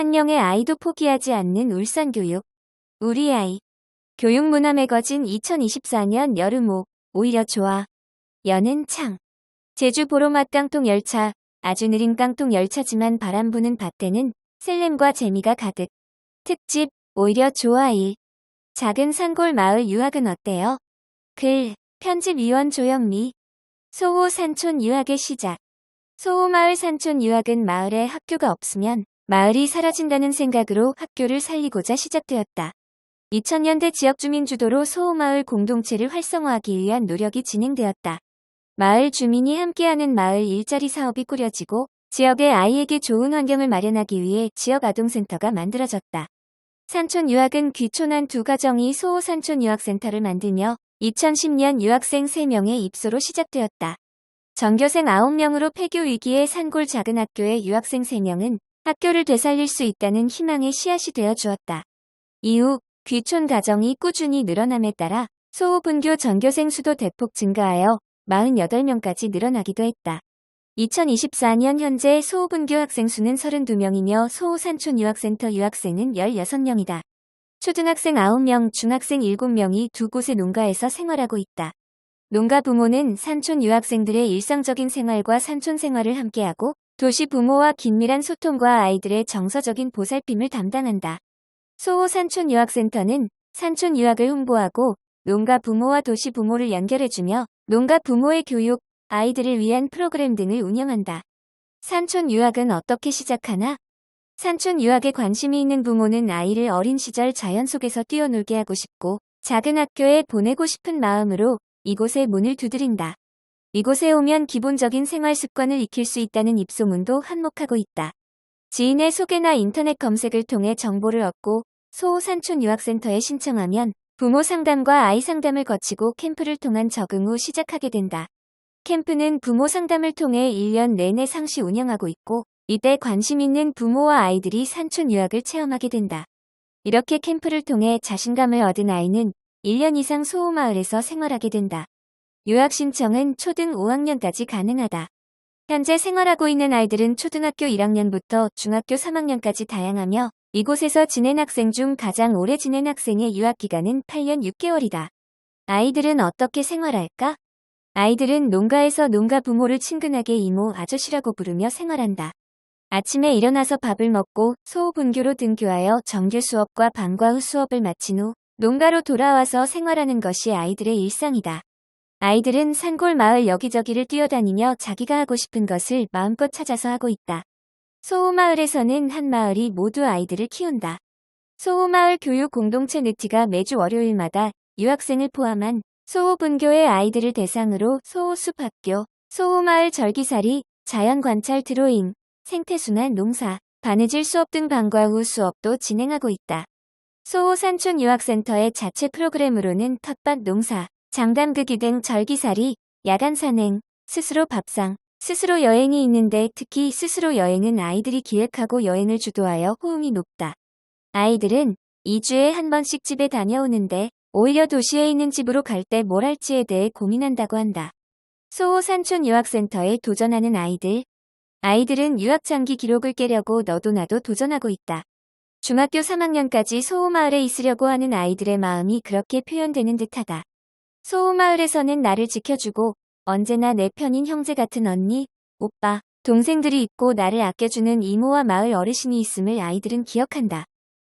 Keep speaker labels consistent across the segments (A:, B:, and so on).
A: 한 명의 아이도 포기하지 않는 울산교육. 우리 아이. 교육문화 매거진 2024년 여름호. 오히려 좋아. 여는 창. 제주 보로맛 깡통 열차. 아주 느린 깡통 열차지만 바람 부는 밭에는 셀렘과 재미가 가득. 특집. 오히려 좋아 1. 작은 산골 마을 유학은 어때요? 글. 편집위원 조영미. 소호 산촌 유학의 시작. 소호마을 산촌 유학은 마을에 학교가 없으면 마을이 사라진다는 생각으로 학교를 살리고자 시작되었다. 2000년대 지역주민 주도로 소호마을 공동체를 활성화하기 위한 노력이 진행되었다. 마을 주민이 함께하는 마을 일자리 사업이 꾸려지고 지역의 아이에게 좋은 환경을 마련하기 위해 지역 아동센터가 만들어졌다. 산촌 유학은 귀촌한 두 가정이 소호 산촌 유학센터를 만들며 2010년 유학생 3명의 입소로 시작되었다. 전교생 9명으로 폐교 위기의 산골 작은 학교의 유학생 3명은 학교를 되살릴 수 있다는 희망의 씨앗이 되어 주었다. 이후 귀촌 가정이 꾸준히 늘어남에 따라 소호 분교 전교생 수도 대폭 증가하여 48명까지 늘어나기도 했다. 2024년 현재 소호 분교 학생 수는 32명이며 소호 산촌 유학센터 유학생은 16명이다. 초등학생 9명, 중학생 7명이 두 곳의 농가에서 생활하고 있다. 농가 부모는 산촌 유학생들의 일상적인 생활과 산촌 생활을 함께하고 도시 부모와 긴밀한 소통과 아이들의 정서적인 보살핌을 담당한다. 소호 산촌 유학센터는 산촌 유학을 홍보하고 농가 부모와 도시 부모를 연결해주며 농가 부모의 교육, 아이들을 위한 프로그램 등을 운영한다. 산촌 유학은 어떻게 시작하나? 산촌 유학에 관심이 있는 부모는 아이를 어린 시절 자연 속에서 뛰어놀게 하고 싶고 작은 학교에 보내고 싶은 마음으로 이곳에 문을 두드린다. 이곳에 오면 기본적인 생활 습관을 익힐 수 있다는 입소문도 한몫하고 있다. 지인의 소개나 인터넷 검색을 통해 정보를 얻고 소호 산촌 유학센터에 신청하면 부모 상담과 아이 상담을 거치고 캠프를 통한 적응 후 시작하게 된다. 캠프는 부모 상담을 통해 1년 내내 상시 운영하고 있고 이때 관심 있는 부모와 아이들이 산촌 유학을 체험하게 된다. 이렇게 캠프를 통해 자신감을 얻은 아이는 1년 이상 소호마을에서 생활하게 된다. 유학 신청은 초등 5학년까지 가능하다. 현재 생활하고 있는 아이들은 초등학교 1학년부터 중학교 3학년까지 다양하며 이곳에서 지낸 학생 중 가장 오래 지낸 학생의 유학 기간은 8년 6개월이다. 아이들은 어떻게 생활할까? 아이들은 농가에서 농가 부모를 친근하게 이모, 아저씨라고 부르며 생활한다. 아침에 일어나서 밥을 먹고 소호 분교로 등교하여 정규 수업과 방과 후 수업을 마친 후 농가로 돌아와서 생활하는 것이 아이들의 일상이다. 아이들은 산골 마을 여기저기를 뛰어다니며 자기가 하고 싶은 것을 마음껏 찾아서 하고 있다. 소호마을에서는 한 마을이 모두 아이들을 키운다. 소호마을 교육 공동체 느티가 매주 월요일마다 유학생을 포함한 소호 분교의 아이들을 대상으로 소호숲학교, 소호마을 절기살이, 자연관찰 드로잉, 생태순환 농사, 바느질 수업 등 방과 후 수업도 진행하고 있다. 소호 산촌 유학센터의 자체 프로그램으로는 텃밭 농사, 장담그기 등 절기살이, 야간 산행, 스스로 밥상, 스스로 여행이 있는데 특히 스스로 여행은 아이들이 기획하고 여행을 주도하여 호응이 높다. 아이들은 2주에 한 번씩 집에 다녀오는데 오히려 도시에 있는 집으로 갈 때 뭘 할지에 대해 고민한다고 한다. 소호 산촌 유학센터에 도전하는 아이들. 아이들은 유학 장기 기록을 깨려고 너도 나도 도전하고 있다. 중학교 3학년까지 소호마을에 있으려고 하는 아이들의 마음이 그렇게 표현되는 듯하다. 소호마을에서는 나를 지켜주고 언제나 내 편인 형제 같은 언니, 오빠, 동생들이 있고 나를 아껴주는 이모와 마을 어르신이 있음을 아이들은 기억한다.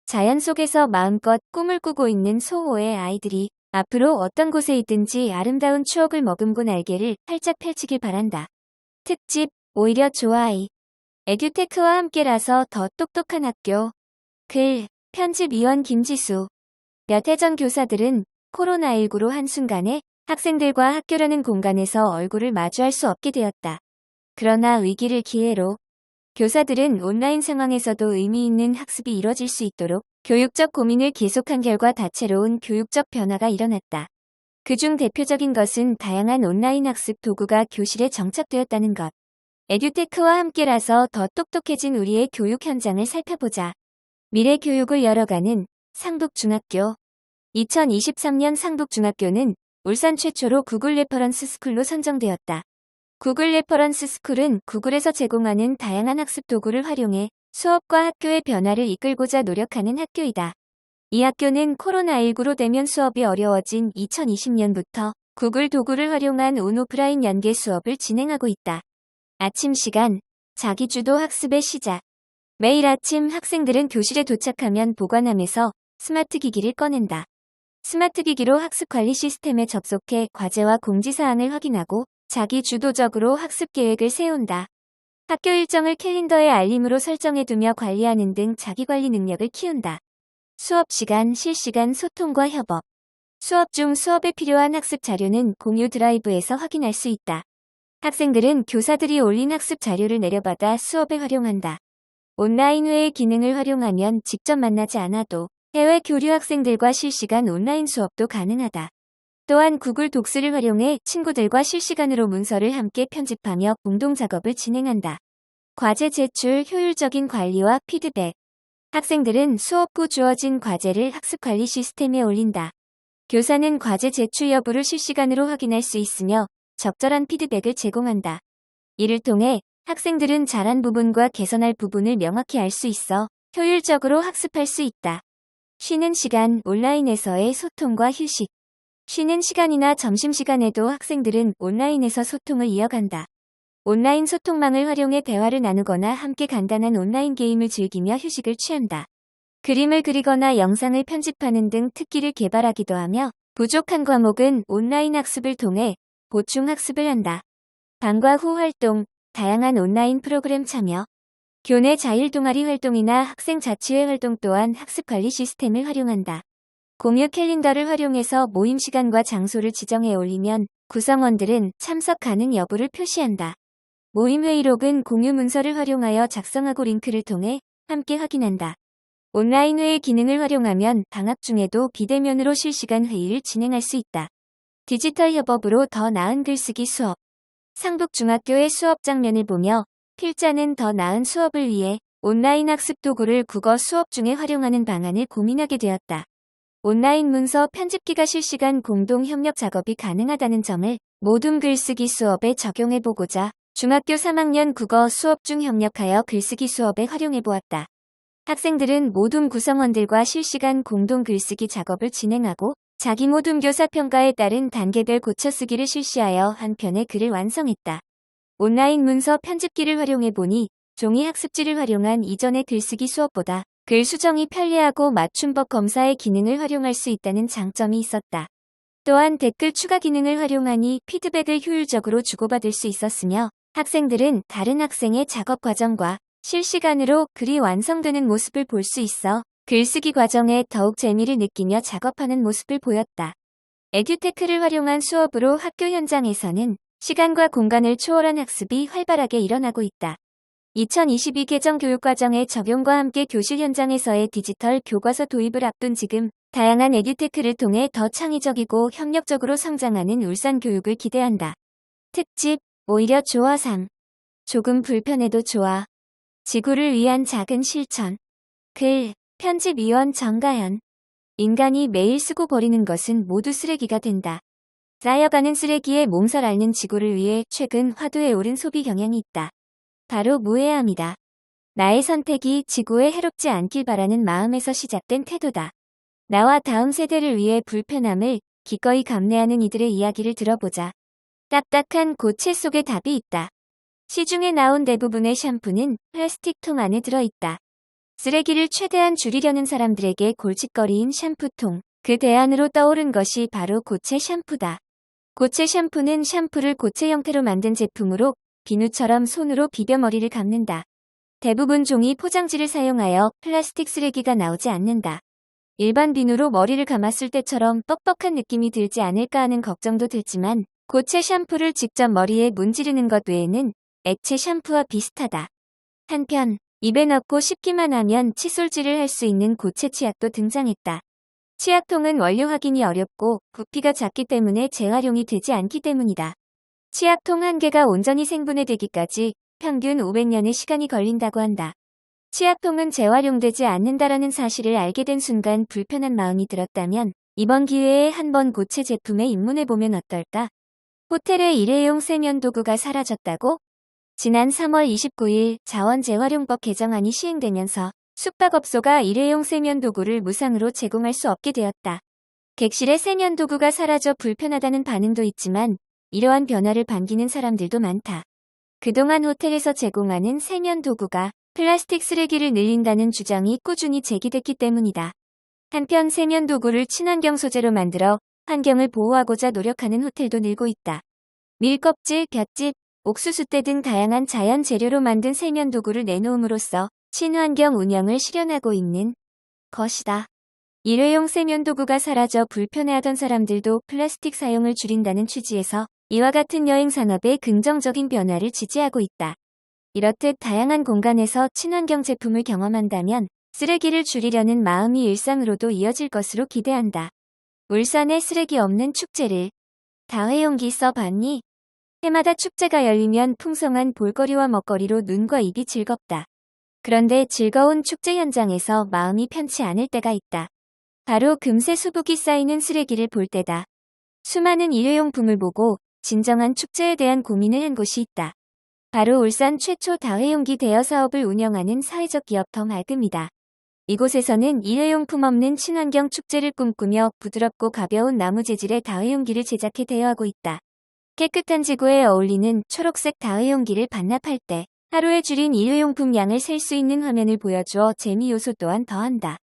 A: 자연 속에서 마음껏 꿈을 꾸고 있는 소호의 아이들이 앞으로 어떤 곳에 있든지 아름다운 추억을 머금고 날개를 활짝 펼치길 바란다. 특집, 오히려 좋아이. 에듀테크와 함께라서 더 똑똑한 학교. 글, 편집위원 김지수. 몇 해 전 교사들은 코로나19로 한순간에 학생들과 학교라는 공간에서 얼굴을 마주할 수 없게 되었다. 그러나 위기를 기회로 교사들은 온라인 상황에서도 의미 있는 학습이 이뤄질 수 있도록 교육적 고민을 계속한 결과 다채로운 교육적 변화가 일어났다. 그중 대표적인 것은 다양한 온라인 학습 도구가 교실에 정착되었다는 것. 에듀테크와 함께라서 더 똑똑해진 우리의 교육 현장을 살펴보자. 미래 교육을 열어가는 상북중학교. 2023년 상북중학교는 울산 최초로 구글 레퍼런스 스쿨로 선정되었다. 구글 레퍼런스 스쿨은 구글에서 제공하는 다양한 학습 도구를 활용해 수업과 학교의 변화를 이끌고자 노력하는 학교이다. 이 학교는 코로나19로 대면 수업이 어려워진 2020년부터 구글 도구를 활용한 온오프라인 연계 수업을 진행하고 있다. 아침 시간, 자기주도 학습의 시작. 매일 아침 학생들은 교실에 도착하면 보관함에서 스마트 기기를 꺼낸다. 스마트 기기로 학습 관리 시스템에 접속해 과제와 공지사항을 확인하고 자기 주도적으로 학습 계획을 세운다. 학교 일정을 캘린더에 알림으로 설정해두며 관리하는 등 자기관리 능력을 키운다. 수업 시간 실시간 소통과 협업. 수업 중 수업에 필요한 학습 자료는 공유 드라이브에서 확인할 수 있다. 학생들은 교사들이 올린 학습 자료를 내려받아 수업에 활용한다. 온라인 회의 기능을 활용하면 직접 만나지 않아도 해외 교류 학생들과 실시간 온라인 수업도 가능하다. 또한 구글 독스를 활용해 친구들과 실시간으로 문서를 함께 편집하며 공동 작업을 진행한다. 과제 제출, 효율적인 관리와 피드백. 학생들은 수업 후 주어진 과제를 학습 관리 시스템에 올린다. 교사는 과제 제출 여부를 실시간으로 확인할 수 있으며 적절한 피드백을 제공한다. 이를 통해 학생들은 잘한 부분과 개선할 부분을 명확히 알 수 있어 효율적으로 학습할 수 있다. 쉬는 시간, 온라인에서의 소통과 휴식. 쉬는 시간이나 점심시간에도 학생들은 온라인에서 소통을 이어간다. 온라인 소통망을 활용해 대화를 나누거나 함께 간단한 온라인 게임을 즐기며 휴식을 취한다. 그림을 그리거나 영상을 편집하는 등 특기를 개발하기도 하며 부족한 과목은 온라인 학습을 통해 보충 학습을 한다. 방과 후 활동, 다양한 온라인 프로그램 참여. 교내 자율 동아리 활동이나 학생 자치회 활동 또한 학습 관리 시스템을 활용한다. 공유 캘린더를 활용해서 모임 시간과 장소를 지정해 올리면 구성원들은 참석 가능 여부를 표시한다. 모임 회의록은 공유 문서를 활용하여 작성하고 링크를 통해 함께 확인한다. 온라인 회의 기능을 활용하면 방학 중에도 비대면으로 실시간 회의를 진행할 수 있다. 디지털 협업으로 더 나은 글쓰기 수업. 상북중학교의 수업 장면을 보며 필자는 더 나은 수업을 위해 온라인 학습 도구를 국어 수업 중에 활용하는 방안을 고민하게 되었다. 온라인 문서 편집기가 실시간 공동 협력 작업이 가능하다는 점을 모둠 글쓰기 수업에 적용해보고자 중학교 3학년 국어 수업 중 협력하여 글쓰기 수업에 활용해보았다. 학생들은 모둠 구성원들과 실시간 공동 글쓰기 작업을 진행하고 자기 모둠 교사 평가에 따른 단계별 고쳐쓰기를 실시하여 한 편의 글을 완성했다. 온라인 문서 편집기를 활용해보니 종이 학습지를 활용한 이전의 글쓰기 수업보다 글 수정이 편리하고 맞춤법 검사의 기능을 활용할 수 있다는 장점이 있었다. 또한 댓글 추가 기능을 활용하니 피드백을 효율적으로 주고받을 수 있었으며 학생들은 다른 학생의 작업 과정과 실시간으로 글이 완성되는 모습을 볼 수 있어 글쓰기 과정에 더욱 재미를 느끼며 작업하는 모습을 보였다. 에듀테크를 활용한 수업으로 학교 현장에서는 시간과 공간을 초월한 학습이 활발하게 일어나고 있다. 2022 개정 교육과정의 적용과 함께 교실 현장에서의 디지털 교과서 도입을 앞둔 지금 다양한 에듀테크를 통해 더 창의적이고 협력적으로 성장하는 울산 교육을 기대한다. 특집, 오히려 좋아 3. 조금 불편해도 좋아. 지구를 위한 작은 실천. 글, 편집위원 정가연. 인간이 매일 쓰고 버리는 것은 모두 쓰레기가 된다. 쌓여가는 쓰레기에 몸살 앓는 지구를 위해 최근 화두에 오른 소비 경향이 있다. 바로 무해함이다. 나의 선택이 지구에 해롭지 않길 바라는 마음에서 시작된 태도다. 나와 다음 세대를 위해 불편함을 기꺼이 감내하는 이들의 이야기를 들어보자. 딱딱한 고체 속에 답이 있다. 시중에 나온 대부분의 샴푸는 플라스틱 통 안에 들어있다. 쓰레기를 최대한 줄이려는 사람들에게 골칫거리인 샴푸통. 그 대안으로 떠오른 것이 바로 고체 샴푸다. 고체 샴푸는 샴푸를 고체 형태로 만든 제품으로 비누처럼 손으로 비벼 머리를 감는다. 대부분 종이 포장지를 사용하여 플라스틱 쓰레기가 나오지 않는다. 일반 비누로 머리를 감았을 때처럼 뻑뻑한 느낌이 들지 않을까 하는 걱정도 들지만 고체 샴푸를 직접 머리에 문지르는 것 외에는 액체 샴푸와 비슷하다. 한편 입에 넣고 씹기만 하면 칫솔질을 할 수 있는 고체 치약도 등장했다. 치약통은 원료 확인이 어렵고 부피가 작기 때문에 재활용이 되지 않기 때문이다. 치약통 한 개가 온전히 생분해되기까지 평균 500년의 시간이 걸린다고 한다. 치약통은 재활용되지 않는다라는 사실을 알게 된 순간 불편한 마음이 들었다면 이번 기회에 한번 고체 제품에 입문해보면 어떨까? 호텔의 일회용 세면 도구가 사라졌다고? 지난 3월 29일 자원재활용법 개정안이 시행되면서 숙박업소가 일회용 세면도구를 무상으로 제공할 수 없게 되었다. 객실에 세면도구가 사라져 불편하다는 반응도 있지만 이러한 변화를 반기는 사람들도 많다. 그동안 호텔에서 제공하는 세면도구가 플라스틱 쓰레기를 늘린다는 주장이 꾸준히 제기됐기 때문이다. 한편 세면도구를 친환경 소재로 만들어 환경을 보호하고자 노력하는 호텔도 늘고 있다. 밀껍질, 볏짚, 옥수수대 등 다양한 자연 재료로 만든 세면도구를 내놓음으로써 친환경 운영을 실현하고 있는 것이다. 일회용 세면도구가 사라져 불편해하던 사람들도 플라스틱 사용을 줄인다는 취지에서 이와 같은 여행 산업의 긍정적인 변화를 지지하고 있다. 이렇듯 다양한 공간에서 친환경 제품을 경험한다면 쓰레기를 줄이려는 마음이 일상으로도 이어질 것으로 기대한다. 울산에 쓰레기 없는 축제를 다회용기 써봤니? 해마다 축제가 열리면 풍성한 볼거리와 먹거리로 눈과 입이 즐겁다. 그런데 즐거운 축제 현장에서 마음이 편치 않을 때가 있다. 바로 금세 수북이 쌓이는 쓰레기를 볼 때다. 수많은 일회용품을 보고 진정한 축제에 대한 고민을 한 곳이 있다. 바로 울산 최초 다회용기 대여 사업을 운영하는 사회적 기업 더 맑음이다. 이곳에서는 일회용품 없는 친환경 축제를 꿈꾸며 부드럽고 가벼운 나무 재질의 다회용기를 제작해 대여하고 있다. 깨끗한 지구에 어울리는 초록색 다회용기를 반납할 때 하루에 줄인 일회용품 양을 셀 수 있는 화면을 보여주어 재미 요소 또한 더한다.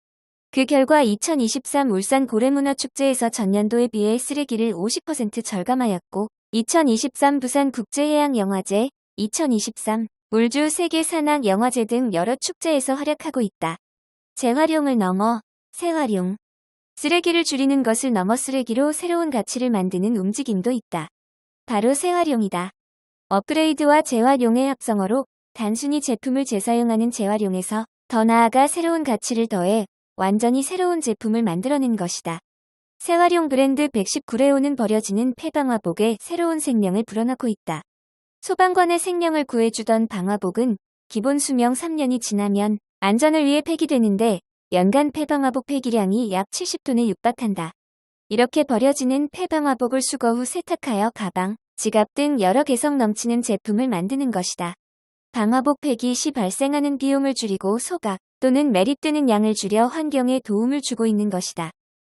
A: 그 결과 2023 울산 고래문화축제에서 전년도에 비해 쓰레기를 50% 절감하였고 2023 부산 국제해양영화제, 2023 울주 세계산악영화제 등 여러 축제에서 활약하고 있다. 재활용을 넘어 재활용. 쓰레기를 줄이는 것을 넘어 쓰레기로 새로운 가치를 만드는 움직임도 있다. 바로 재활용이다. 업그레이드와 재활용의 합성어로 단순히 제품을 재사용하는 재활용에서 더 나아가 새로운 가치를 더해 완전히 새로운 제품을 만들어낸 것이다. 재활용 브랜드 119레오는 버려지는 폐방화복에 새로운 생명을 불어넣고 있다. 소방관의 생명을 구해주던 방화복은 기본 수명 3년이 지나면 안전을 위해 폐기되는데 연간 폐방화복 폐기량이 약 70톤에 육박한다. 이렇게 버려지는 폐방화복을 수거 후 세탁하여 가방, 지갑 등 여러 개성 넘치는 제품을 만드는 것이다. 방화복 폐기 시 발생하는 비용을 줄이고 소각 또는 매립되는 양을 줄여 환경에 도움을 주고 있는 것이다.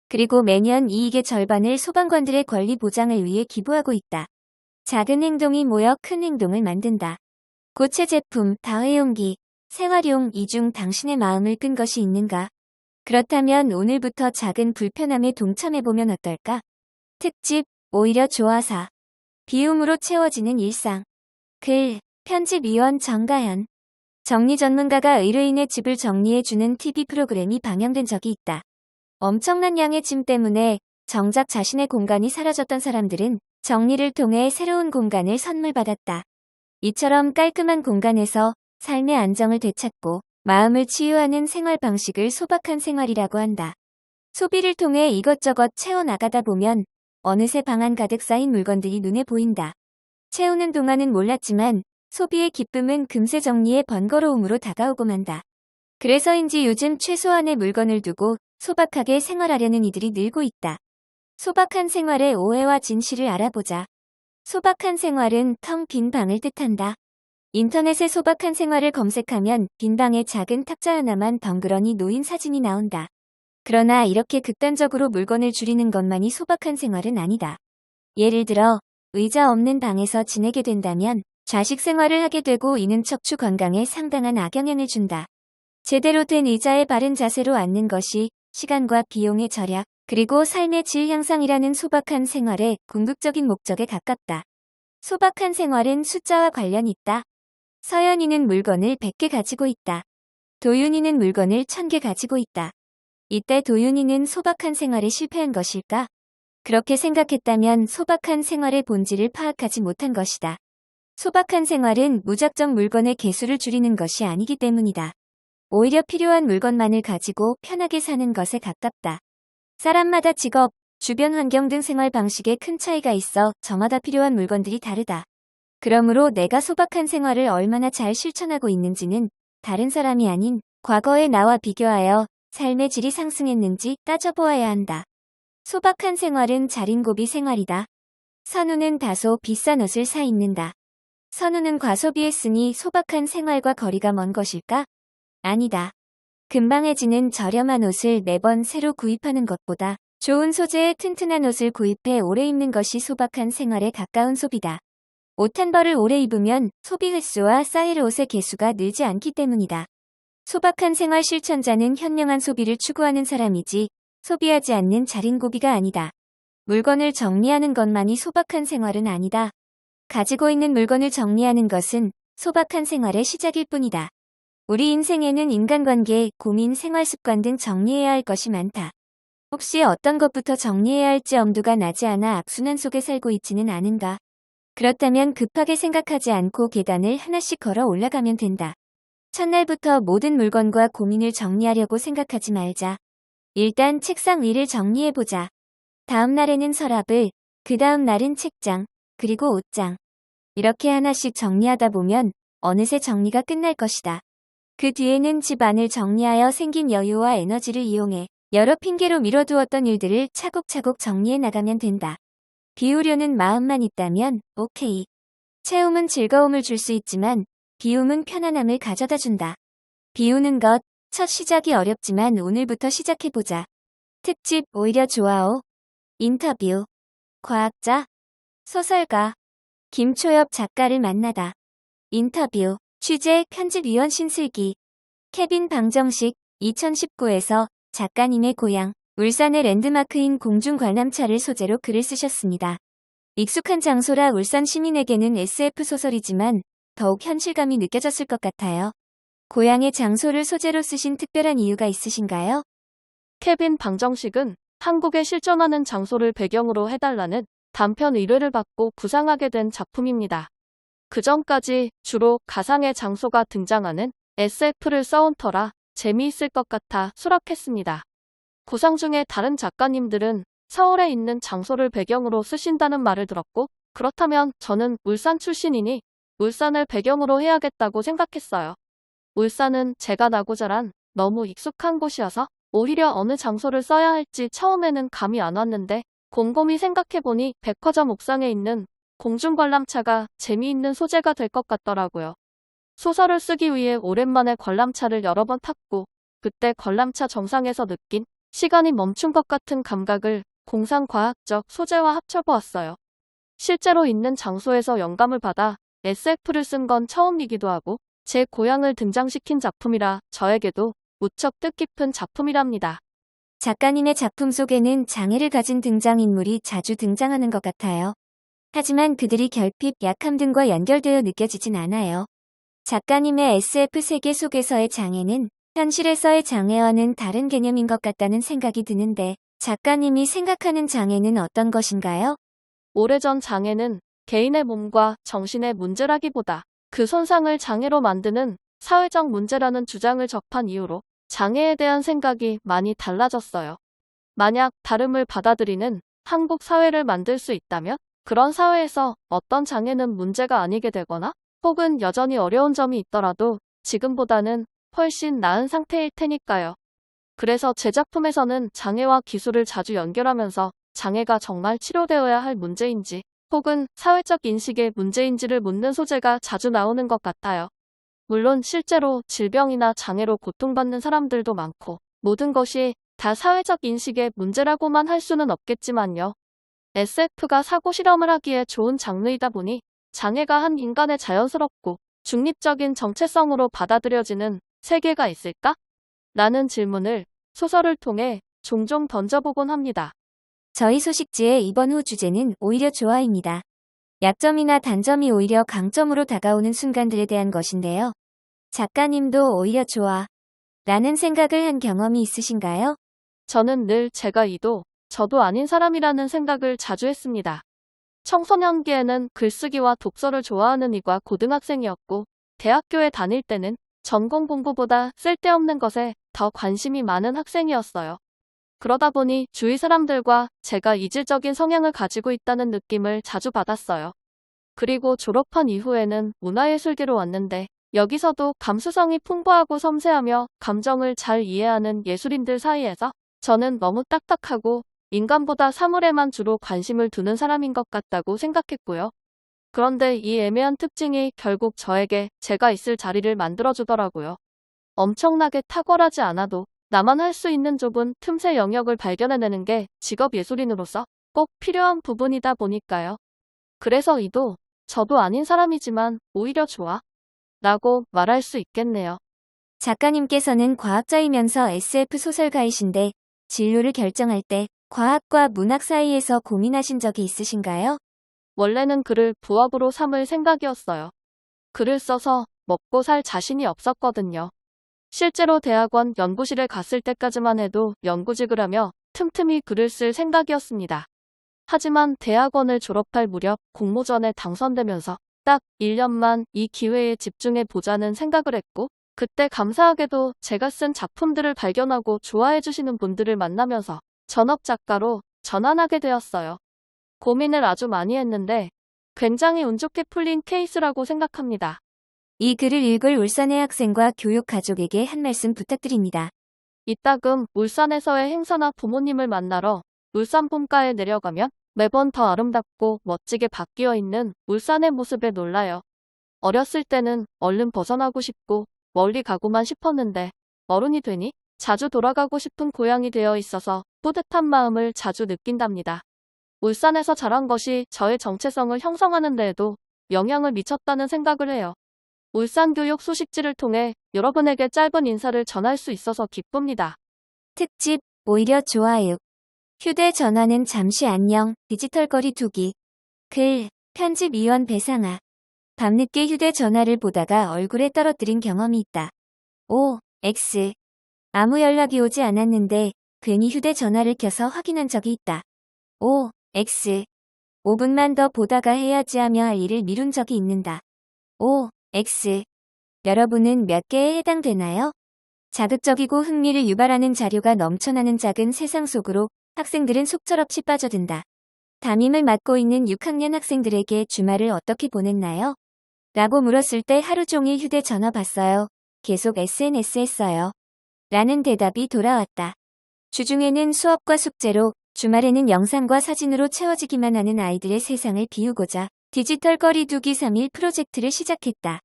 A: 그리고 매년 이익의 절반을 소방관들의 권리 보장을 위해 기부하고 있다. 작은 행동이 모여 큰 행동을 만든다. 고체 제품, 다회용기, 생활용 이 중 당신의 마음을 끈 것이 있는가? 그렇다면 오늘부터 작은 불편함에 동참해보면 어떨까? 특집, 오히려 좋아서. 비움으로 채워지는 일상. 글, 편집위원 정가연. 정리 전문가가 의뢰인의 집을 정리해주는 TV 프로그램이 방영된 적이 있다. 엄청난 양의 짐 때문에 정작 자신의 공간이 사라졌던 사람들은 정리를 통해 새로운 공간을 선물받았다. 이처럼 깔끔한 공간에서 삶의 안정을 되찾고 마음을 치유하는 생활 방식을 소박한 생활이라고 한다. 소비를 통해 이것저것 채워나가다 보면 어느새 방 안 가득 쌓인 물건들이 눈에 보인다. 채우는 동안은 몰랐지만 소비의 기쁨은 금세 정리의 번거로움으로 다가오고 만다. 그래서인지 요즘 최소한의 물건을 두고 소박하게 생활하려는 이들이 늘고 있다. 소박한 생활의 오해와 진실을 알아보자. 소박한 생활은 텅 빈 방을 뜻한다. 인터넷에 소박한 생활을 검색하면 빈 방에 작은 탁자 하나만 덩그러니 놓인 사진이 나온다. 그러나 이렇게 극단적으로 물건을 줄이는 것만이 소박한 생활은 아니다. 예를 들어 의자 없는 방에서 지내게 된다면 좌식 생활을 하게 되고 이는 척추 건강에 상당한 악영향을 준다. 제대로 된 의자에 바른 자세로 앉는 것이 시간과 비용의 절약, 그리고 삶의 질 향상이라는 소박한 생활의 궁극적인 목적에 가깝다. 소박한 생활은 숫자와 관련이 있다. 서연이는 물건을 100개 가지고 있다. 도윤이는 물건을 1000개 가지고 있다. 이때 도윤이는 소박한 생활에 실패한 것일까? 그렇게 생각했다면 소박한 생활의 본질을 파악하지 못한 것이다. 소박한 생활은 무작정 물건의 개수를 줄이는 것이 아니기 때문이다. 오히려 필요한 물건만을 가지고 편하게 사는 것에 가깝다. 사람마다 직업, 주변 환경 등 생활 방식에 큰 차이가 있어 저마다 필요한 물건들이 다르다. 그러므로 내가 소박한 생활을 얼마나 잘 실천하고 있는지는 다른 사람이 아닌 과거의 나와 비교하여 삶의 질이 상승했는지 따져보아야 한다. 소박한 생활은 자린고비 생활이다. 선우는 다소 비싼 옷을 사 입는다. 선우는 과소비했으니 소박한 생활과 거리가 먼 것일까? 아니다. 금방해지는 저렴한 옷을 매번 새로 구입하는 것보다 좋은 소재의 튼튼한 옷을 구입해 오래 입는 것이 소박한 생활에 가까운 소비다. 옷 한 벌을 오래 입으면 소비 횟수와 쌓일 옷의 개수가 늘지 않기 때문이다. 소박한 생활 실천자는 현명한 소비를 추구하는 사람이지 소비하지 않는 자린고비가 아니다. 물건을 정리하는 것만이 소박한 생활은 아니다. 가지고 있는 물건을 정리하는 것은 소박한 생활의 시작일 뿐이다. 우리 인생에는 인간관계, 고민, 생활습관 등 정리해야 할 것이 많다. 혹시 어떤 것부터 정리해야 할지 엄두가 나지 않아 악순환 속에 살고 있지는 않은가? 그렇다면 급하게 생각하지 않고 계단을 하나씩 걸어 올라가면 된다. 첫날부터 모든 물건과 고민을 정리하려고 생각하지 말자. 일단 책상 위를 정리해보자. 다음 날에는 서랍을, 그 다음 날은 책장, 그리고 옷장. 이렇게 하나씩 정리하다 보면 어느새 정리가 끝날 것이다. 그 뒤에는 집 안을 정리하여 생긴 여유와 에너지를 이용해 여러 핑계로 미뤄두었던 일들을 차곡차곡 정리해 나가면 된다. 비우려는 마음만 있다면 오케이. 채움은 즐거움을 줄 수 있지만 비움은 편안함을 가져다 준다. 비우는 것, 첫 시작이 어렵지만 오늘부터 시작해보자. 특집 오히려 좋아오. 인터뷰. 과학자, 소설가, 김초엽 작가를 만나다. 인터뷰. 취재 편집위원 신슬기. 케빈 방정식. 2019에서 작가님의 고향 울산의 랜드마크인 공중관람차를 소재로 글을 쓰셨습니다. 익숙한 장소라 울산 시민에게는 SF 소설이지만 더욱 현실감이 느껴졌을 것 같아요. 고향의 장소를 소재로 쓰신 특별한 이유가 있으신가요?
B: 케빈 방정식은 한국에 실존하는 장소를 배경으로 해달라는 단편 의뢰를 받고 구상하게 된 작품입니다. 그전까지 주로 가상의 장소가 등장하는 SF를 써온 터라 재미있을 것 같아 수락했습니다. 구상 중에 다른 작가님들은 서울에 있는 장소를 배경으로 쓰신다는 말을 들었고, 그렇다면 저는 울산 출신이니 울산을 배경으로 해야겠다고 생각했어요. 울산은 제가 나고 자란 너무 익숙한 곳이어서 오히려 어느 장소를 써야 할지 처음에는 감이 안 왔는데 곰곰이 생각해보니 백화점 옥상에 있는 공중관람차가 재미있는 소재가 될 것 같더라고요. 소설을 쓰기 위해 오랜만에 관람차를 여러 번 탔고 그때 관람차 정상에서 느낀 시간이 멈춘 것 같은 감각을 공상과학적 소재와 합쳐보았어요. 실제로 있는 장소에서 영감을 받아 SF를 쓴 건 처음이기도 하고 제 고향을 등장시킨 작품이라 저에게도 무척 뜻깊은 작품이랍니다.
A: 작가님의 작품 속에는 장애를 가진 등장인물이 자주 등장하는 것 같아요. 하지만 그들이 결핍, 약함 등과 연결되어 느껴지진 않아요. 작가님의 SF 세계 속에서의 장애는 현실에서의 장애와는 다른 개념인 것 같다는 생각이 드는데 작가님이 생각하는 장애는 어떤 것인가요?
B: 오래전 장애는 개인의 몸과 정신의 문제라기보다 그 손상을 장애로 만드는 사회적 문제라는 주장을 접한 이후로 장애에 대한 생각이 많이 달라졌어요. 만약 다름을 받아들이는 한국 사회를 만들 수 있다면 그런 사회에서 어떤 장애는 문제가 아니게 되거나 혹은 여전히 어려운 점이 있더라도 지금보다는 훨씬 나은 상태일 테니까요. 그래서 제 작품에서는 장애와 기술을 자주 연결하면서 장애가 정말 치료되어야 할 문제인지 혹은 사회적 인식의 문제인지를 묻는 소재가 자주 나오는 것 같아요. 물론 실제로 질병이나 장애로 고통받는 사람들도 많고 모든 것이 다 사회적 인식의 문제라고만 할 수는 없겠지만요. SF가 사고 실험을 하기에 좋은 장르이다 보니 장애가 한 인간의 자연스럽고 중립적인 정체성으로 받아들여지는 세계가 있을까? 라는 질문을 소설을 통해 종종 던져보곤 합니다.
A: 저희 소식지의 이번 호 주제는 오히려 좋아입니다. 약점이나 단점이 오히려 강점으로 다가오는 순간들에 대한 것인데요. 작가님도 오히려 좋아 라는 생각을 한 경험이 있으신가요?
B: 저는 늘 제가 이도 저도 아닌 사람이라는 생각을 자주 했습니다. 청소년기에는 글쓰기와 독서를 좋아하는 이과 고등학생이었고 대학교에 다닐 때는 전공 공부보다 쓸데없는 것에 더 관심이 많은 학생이었어요. 그러다 보니 주위 사람들과 제가 이질적인 성향을 가지고 있다는 느낌을 자주 받았어요. 그리고 졸업한 이후에는 문화예술계로 왔는데 여기서도 감수성이 풍부하고 섬세하며 감정을 잘 이해하는 예술인들 사이에서 저는 너무 딱딱하고 인간보다 사물에만 주로 관심을 두는 사람인 것 같다고 생각했고요. 그런데 이 애매한 특징이 결국 저에게 제가 있을 자리를 만들어주더라고요. 엄청나게 탁월하지 않아도 나만 할 수 있는 좁은 틈새 영역을 발견해내는 게 직업 예술인으로서 꼭 필요한 부분이다 보니까요. 그래서 이도 저도 아닌 사람이지만 오히려 좋아 라고 말할 수 있겠네요.
A: 작가님께서는 과학자이면서 SF 소설가이신데 진로를 결정할 때 과학과 문학 사이에서 고민하신 적이 있으신가요?
B: 원래는 글을 부업으로 삼을 생각이었어요. 글을 써서 먹고 살 자신이 없었거든요. 실제로 대학원 연구실에 갔을 때까지만 해도 연구직을 하며 틈틈이 글을 쓸 생각이었습니다. 하지만 대학원을 졸업할 무렵 공모전에 당선되면서 딱 1년만 이 기회에 집중해 보자는 생각을 했고, 그때 감사하게도 제가 쓴 작품들을 발견하고 좋아해 주시는 분들을 만나면서 전업 작가로 전환하게 되었어요. 고민을 아주 많이 했는데 굉장히 운 좋게 풀린 케이스라고 생각합니다.
A: 이 글을 읽을 울산의 학생과 교육 가족에게 한 말씀 부탁드립니다.
B: 이따금 울산에서의 행사나 부모님을 만나러 울산 봄가에 내려가면 매번 더 아름답고 멋지게 바뀌어 있는 울산의 모습에 놀라요. 어렸을 때는 얼른 벗어나고 싶고 멀리 가고만 싶었는데 어른이 되니 자주 돌아가고 싶은 고향이 되어 있어서 뿌듯한 마음을 자주 느낀답니다. 울산에서 자란 것이 저의 정체성을 형성하는 데에도 영향을 미쳤다는 생각을 해요. 울산교육 소식지를 통해 여러분에게 짧은 인사를 전할 수 있어서 기쁩니다.
A: 특집 오히려 좋아요. 휴대전화는 잠시 안녕. 디지털 거리 두기. 글 편집위원 배상아. 밤늦게 휴대전화를 보다가 얼굴에 떨어뜨린 경험이 있다. O, X. 아무 연락이 오지 않았는데 괜히 휴대전화를 켜서 확인한 적이 있다. O, X. 5분만 더 보다가 해야지 하며 할 일을 미룬 적이 있는다. O, X. 여러분은 몇 개에 해당되나요? 자극적이고 흥미를 유발하는 자료가 넘쳐나는 작은 세상 속으로 학생들은 속절없이 빠져든다. 담임을 맡고 있는 6학년 학생들에게 주말을 어떻게 보냈나요? 라고 물었을 때 하루 종일 휴대전화 봤어요. 계속 SNS 했어요. 라는 대답이 돌아왔다. 주중에는 수업과 숙제로, 주말에는 영상과 사진으로 채워지기만 하는 아이들의 세상을 비우고자 디지털 거리 두기 3일 프로젝트를 시작했다.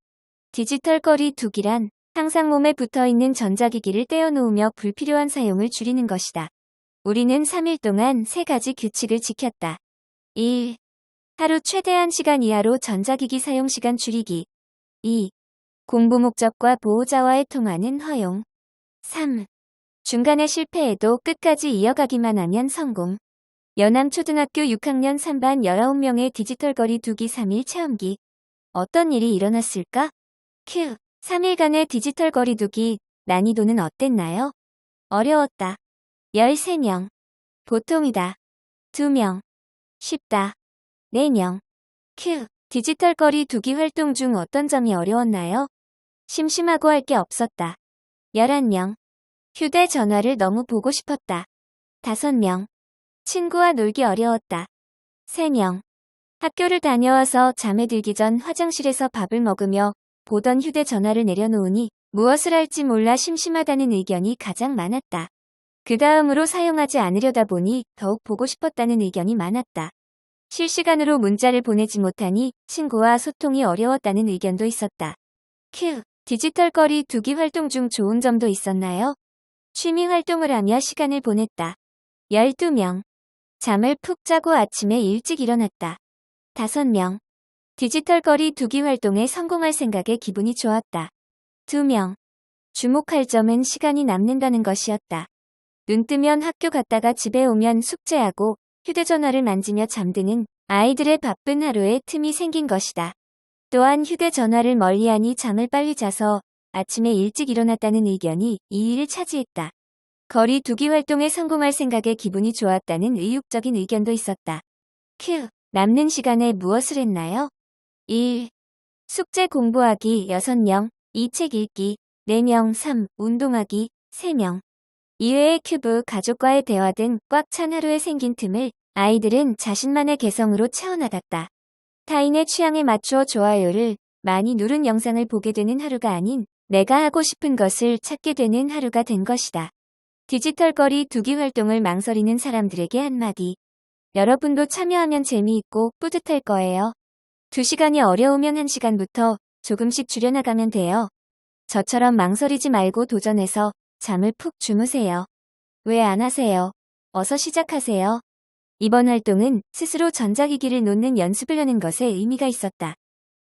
A: 디지털 거리 두기란 항상 몸에 붙어있는 전자기기를 떼어놓으며 불필요한 사용을 줄이는 것이다. 우리는 3일 동안 3가지 규칙을 지켰다. 1. 하루 최대 1시간 이하로 전자기기 사용 시간 줄이기. 2. 공부 목적과 보호자와의 통화는 허용. 3. 중간에 실패해도 끝까지 이어가기만 하면 성공. 연암초등학교 6학년 3반 19명의 디지털 거리 두기 3일 체험기. 어떤 일이 일어났을까? 큐. 3일간의 디지털 거리 두기, 난이도는 어땠나요? 어려웠다. 13명. 보통이다. 2명. 쉽다. 4명. 큐. 디지털 거리 두기 활동 중 어떤 점이 어려웠나요? 심심하고 할 게 없었다. 11명. 휴대전화를 너무 보고 싶었다. 5명. 친구와 놀기 어려웠다. 3명. 학교를 다녀와서 잠에 들기 전 화장실에서 밥을 먹으며 보던 휴대전화를 내려놓으니 무엇을 할지 몰라 심심하다는 의견이 가장 많았다. 그 다음으로 사용하지 않으려다 보니 더욱 보고 싶었다는 의견이 많았다. 실시간으로 문자를 보내지 못하니 친구와 소통이 어려웠다는 의견도 있었다. 큐. 디지털 거리 두기 활동 중 좋은 점도 있었나요? 취미 활동을 하며 시간을 보냈다. 12명. 잠을 푹 자고 아침에 일찍 일어났다. 5명. 디지털 거리 두기 활동에 성공할 생각에 기분이 좋았다. 2명. 주목할 점은 시간이 남는다는 것이었다. 눈 뜨면 학교 갔다가 집에 오면 숙제하고 휴대전화를 만지며 잠드는 아이들의 바쁜 하루에 틈이 생긴 것이다. 또한 휴대전화를 멀리하니 잠을 빨리 자서 아침에 일찍 일어났다는 의견이 2위를 차지했다. 거리 두기 활동에 성공할 생각에 기분이 좋았다는 의욕적인 의견도 있었다. 큐. 남는 시간에 무엇을 했나요? 1. 숙제 공부하기 6명, 2. 책 읽기 4명, 3. 운동하기 3명. 이외의 큐브, 가족과의 대화 등 꽉 찬 하루에 생긴 틈을 아이들은 자신만의 개성으로 채워나갔다. 타인의 취향에 맞추어 좋아요를 많이 누른 영상을 보게 되는 하루가 아닌 내가 하고 싶은 것을 찾게 되는 하루가 된 것이다. 디지털 거리 두기 활동을 망설이는 사람들에게 한마디. 여러분도 참여하면 재미있고 뿌듯할 거예요. 2시간이 어려우면 1시간부터 조금씩 줄여나가면 돼요. 저처럼 망설이지 말고 도전해서 잠을 푹 주무세요. 왜 안 하세요? 어서 시작하세요. 이번 활동은 스스로 전자기기를 놓는 연습을 하는 것에 의미가 있었다.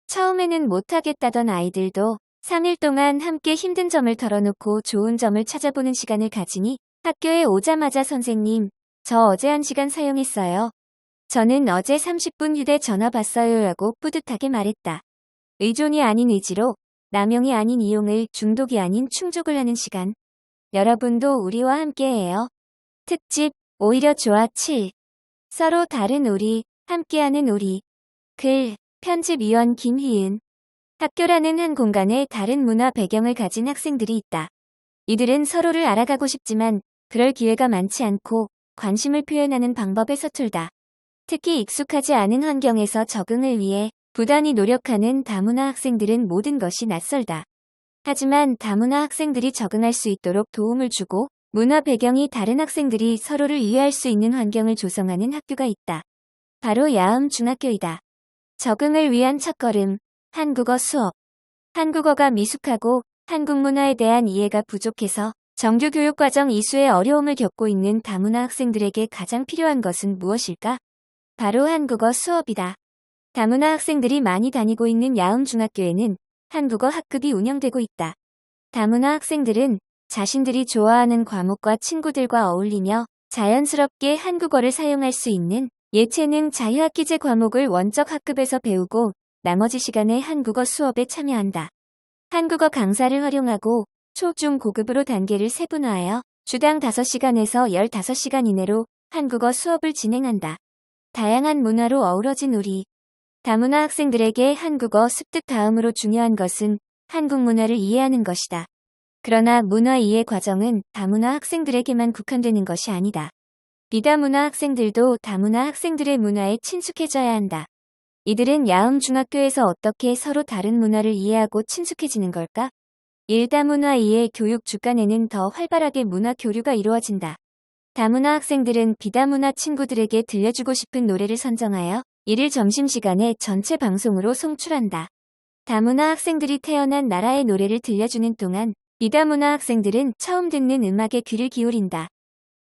A: 처음에는 못하겠다던 아이들도 3일 동안 함께 힘든 점을 털어놓고 좋은 점을 찾아보는 시간을 가지니 학교에 오자마자 선생님, 저 어제 1시간 사용했어요. 저는 어제 30분 휴대전화 봤어요 라고 뿌듯하게 말했다. 의존이 아닌 의지로, 남용이 아닌 이용을, 중독이 아닌 충족을 하는 시간. 여러분도 우리와 함께해요. 특집 오히려 좋아 7. 서로 다른 우리, 함께하는 우리. 글, 편집위원 김희은. 학교라는 한 공간에 다른 문화 배경을 가진 학생들이 있다. 이들은 서로를 알아가고 싶지만 그럴 기회가 많지 않고 관심을 표현하는 방법에 서툴다. 특히 익숙하지 않은 환경에서 적응을 위해 부단히 노력하는 다문화 학생들은 모든 것이 낯설다. 하지만 다문화 학생들이 적응할 수 있도록 도움을 주고 문화 배경이 다른 학생들이 서로를 이해할 수 있는 환경을 조성하는 학교가 있다. 바로 야음 중학교이다. 적응을 위한 첫걸음, 한국어 수업. 한국어가 미숙하고 한국 문화에 대한 이해가 부족해서 정규 교육과정 이수의 어려움을 겪고 있는 다문화 학생들에게 가장 필요한 것은 무엇일까? 바로 한국어 수업이다. 다문화 학생들이 많이 다니고 있는 야음 중학교에는 한국어 학급이 운영되고 있다. 다문화 학생들은 자신들이 좋아하는 과목과 친구들과 어울리며 자연스럽게 한국어를 사용할 수 있는 예체능 자유학기제 과목을 원적 학급에서 배우고 나머지 시간에 한국어 수업에 참여한다. 한국어 강사를 활용하고 초, 중, 고급으로 단계를 세분화하여 주당 5시간에서 15시간 이내로 한국어 수업을 진행한다. 다양한 문화로 어우러진 우리. 다문화 학생들에게 한국어 습득 다음으로 중요한 것은 한국 문화를 이해하는 것이다. 그러나 문화 이해 과정은 다문화 학생들에게만 국한되는 것이 아니다. 비다문화 학생들도 다문화 학생들의 문화에 친숙해져야 한다. 이들은 야음 중학교에서 어떻게 서로 다른 문화를 이해하고 친숙해지는 걸까? 1다문화 2의 교육 주간에는 더 활발하게 문화 교류가 이루어진다. 다문화 학생들은 비다문화 친구들에게 들려주고 싶은 노래를 선정하여 이를 점심시간에 전체 방송으로 송출한다. 다문화 학생들이 태어난 나라의 노래를 들려주는 동안 비다문화 학생들은 처음 듣는 음악에 귀를 기울인다.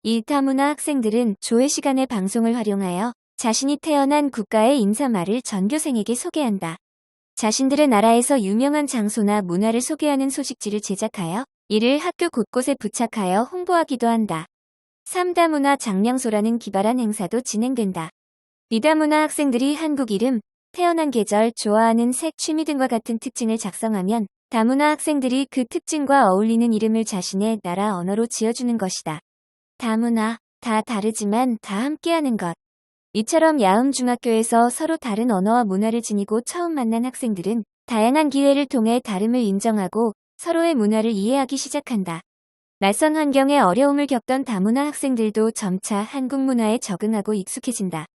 A: 1다문화 학생들은 조회 시간의 방송을 활용하여 자신이 태어난 국가의 인사말을 전교생에게 소개한다. 자신들의 나라에서 유명한 장소나 문화를 소개하는 소식지를 제작하여 이를 학교 곳곳에 부착하여 홍보하기도 한다. 3다문화 장명소라는 기발한 행사도 진행된다. 비다문화 학생들이 한국 이름, 태어난 계절, 좋아하는 색, 취미 등과 같은 특징을 작성하면 다문화 학생들이 그 특징과 어울리는 이름을 자신의 나라 언어로 지어주는 것이다. 다문화, 다 다르지만 다 함께하는 것. 이처럼 야음 중학교에서 서로 다른 언어와 문화를 지니고 처음 만난 학생들은 다양한 기회를 통해 다름을 인정하고 서로의 문화를 이해하기 시작한다. 낯선 환경에 어려움을 겪던 다문화 학생들도 점차 한국 문화에 적응하고 익숙해진다.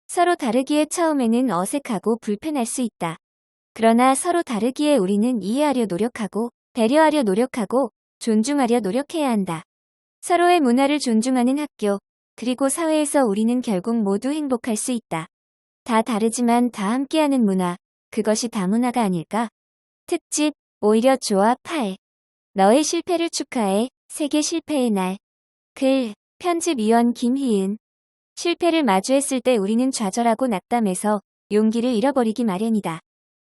A: 서로 다르기에 처음에는 어색하고 불편할 수 있다. 그러나 서로 다르기에 우리는 이해하려 노력하고 배려하려 노력하고 존중하려 노력해야 한다. 서로의 문화를 존중하는 학교, 그리고 사회에서 우리는 결국 모두 행복할 수 있다. 다 다르지만 다 함께하는 문화, 그것이 다문화가 아닐까? 특집, 오히려 좋아 8. 너의 실패를 축하해, 세계 실패의 날. 글, 편집위원 김희은. 실패를 마주했을 때 우리는 좌절하고 낙담해서 용기를 잃어버리기 마련이다.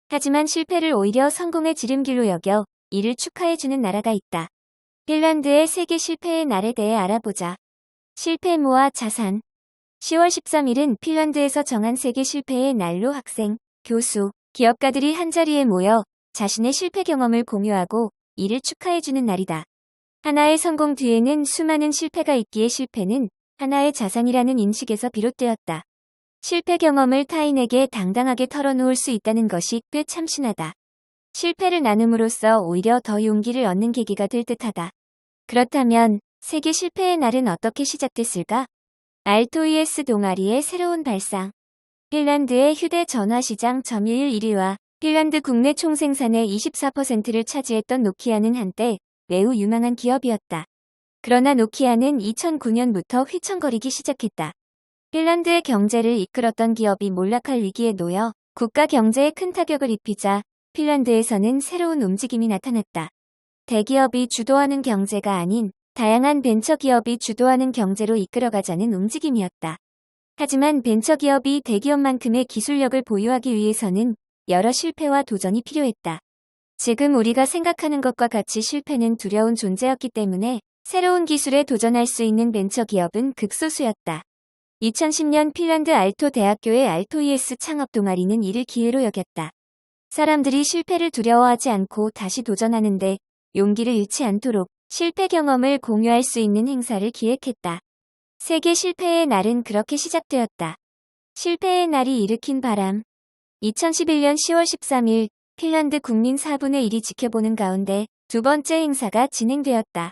A: 하지만 실패를 오히려 성공의 지름길로 여겨 이를 축하해주는 나라가 있다. 핀란드의 세계 실패의 날에 대해 알아보자. 실패모아 자산. 10월 13일은 핀란드에서 정한 세계 실패의 날로 학생, 교수, 기업가들이 한자리에 모여 자신의 실패 경험을 공유하고 이를 축하해주는 날이다. 하나의 성공 뒤에는 수많은 실패가 있기에 실패는 하나의 자산이라는 인식에서 비롯되었다. 실패 경험을 타인에게 당당하게 털어놓을 수 있다는 것이 꽤 참신하다. 실패를 나눔으로써 오히려 더 용기를 얻는 계기가 될 듯하다. 그렇다면 세계 실패의 날은 어떻게 시작됐을까? 알토이에스 동아리의 새로운 발상. 핀란드의 휴대전화 시장 점유율 1위와 핀란드 국내 총생산의 24%를 차지했던 노키아는 한때 매우 유망한 기업이었다. 그러나 노키아는 2009년부터 휘청거리기 시작했다. 핀란드의 경제를 이끌었던 기업이 몰락할 위기에 놓여 국가 경제에 큰 타격을 입히자 핀란드에서는 새로운 움직임이 나타났다. 대기업이 주도하는 경제가 아닌 다양한 벤처기업이 주도하는 경제로 이끌어가자는 움직임이었다. 하지만 벤처기업이 대기업만큼의 기술력을 보유하기 위해서는 여러 실패와 도전이 필요했다. 지금 우리가 생각하는 것과 같이 실패는 두려운 존재였기 때문에 새로운 기술에 도전할 수 있는 벤처기업은 극소수였다. 2010년 핀란드 알토 대학교의 알토이에스 창업 동아리는 이를 기회로 여겼다. 사람들이 실패를 두려워하지 않고 다시 도전하는데 용기를 잃지 않도록 실패 경험을 공유할 수 있는 행사를 기획했다. 세계 실패의 날은 그렇게 시작되었다. 실패의 날이 일으킨 바람. 2011년 10월 13일 핀란드 국민 4분의 1이 지켜보는 가운데 두 번째 행사가 진행되었다.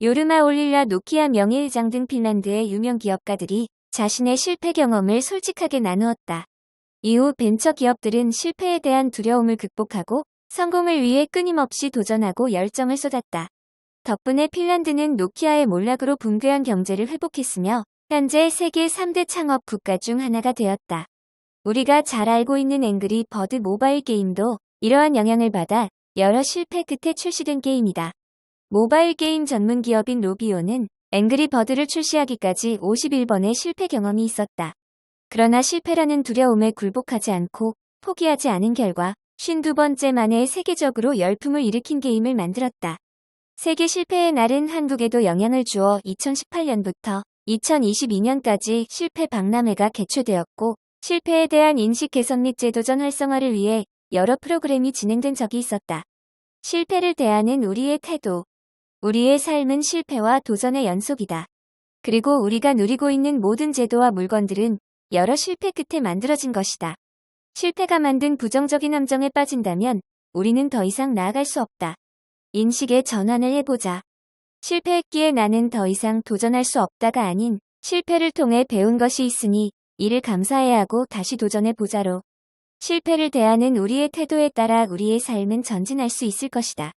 A: 요르마 올릴라 노키아 명예회장 등 핀란드의 유명 기업가들이 자신의 실패 경험을 솔직하게 나누었다. 이후 벤처 기업들은 실패에 대한 두려움을 극복하고 성공을 위해 끊임없이 도전하고 열정을 쏟았다. 덕분에 핀란드는 노키아의 몰락으로 붕괴한 경제를 회복했으며 현재 세계 3대 창업 국가 중 하나가 되었다. 우리가 잘 알고 있는 앵그리 버드 모바일 게임도 이러한 영향을 받아 여러 실패 끝에 출시된 게임이다. 모바일 게임 전문 기업인 로비오는 앵그리 버드를 출시하기까지 51번의 실패 경험이 있었다. 그러나 실패라는 두려움에 굴복하지 않고 포기하지 않은 결과 52번째 만에 세계적으로 열풍을 일으킨 게임을 만들었다. 세계 실패의 날은 한국에도 영향을 주어 2018년부터 2022년까지 실패 박람회가 개최되었고 실패에 대한 인식 개선 및 재도전 활성화를 위해 여러 프로그램이 진행된 적이 있었다. 실패를 대하는 우리의 태도. 우리의 삶은 실패와 도전의 연속이다. 그리고 우리가 누리고 있는 모든 제도와 물건들은 여러 실패 끝에 만들어진 것이다. 실패가 만든 부정적인 함정에 빠진다면 우리는 더 이상 나아갈 수 없다. 인식의 전환을 해보자. 실패했기에 나는 더 이상 도전할 수 없다가 아닌 실패를 통해 배운 것이 있으니 이를 감사해야 하고 다시 도전해보자로. 실패를 대하는 우리의 태도에 따라 우리의 삶은 전진할 수 있을 것이다.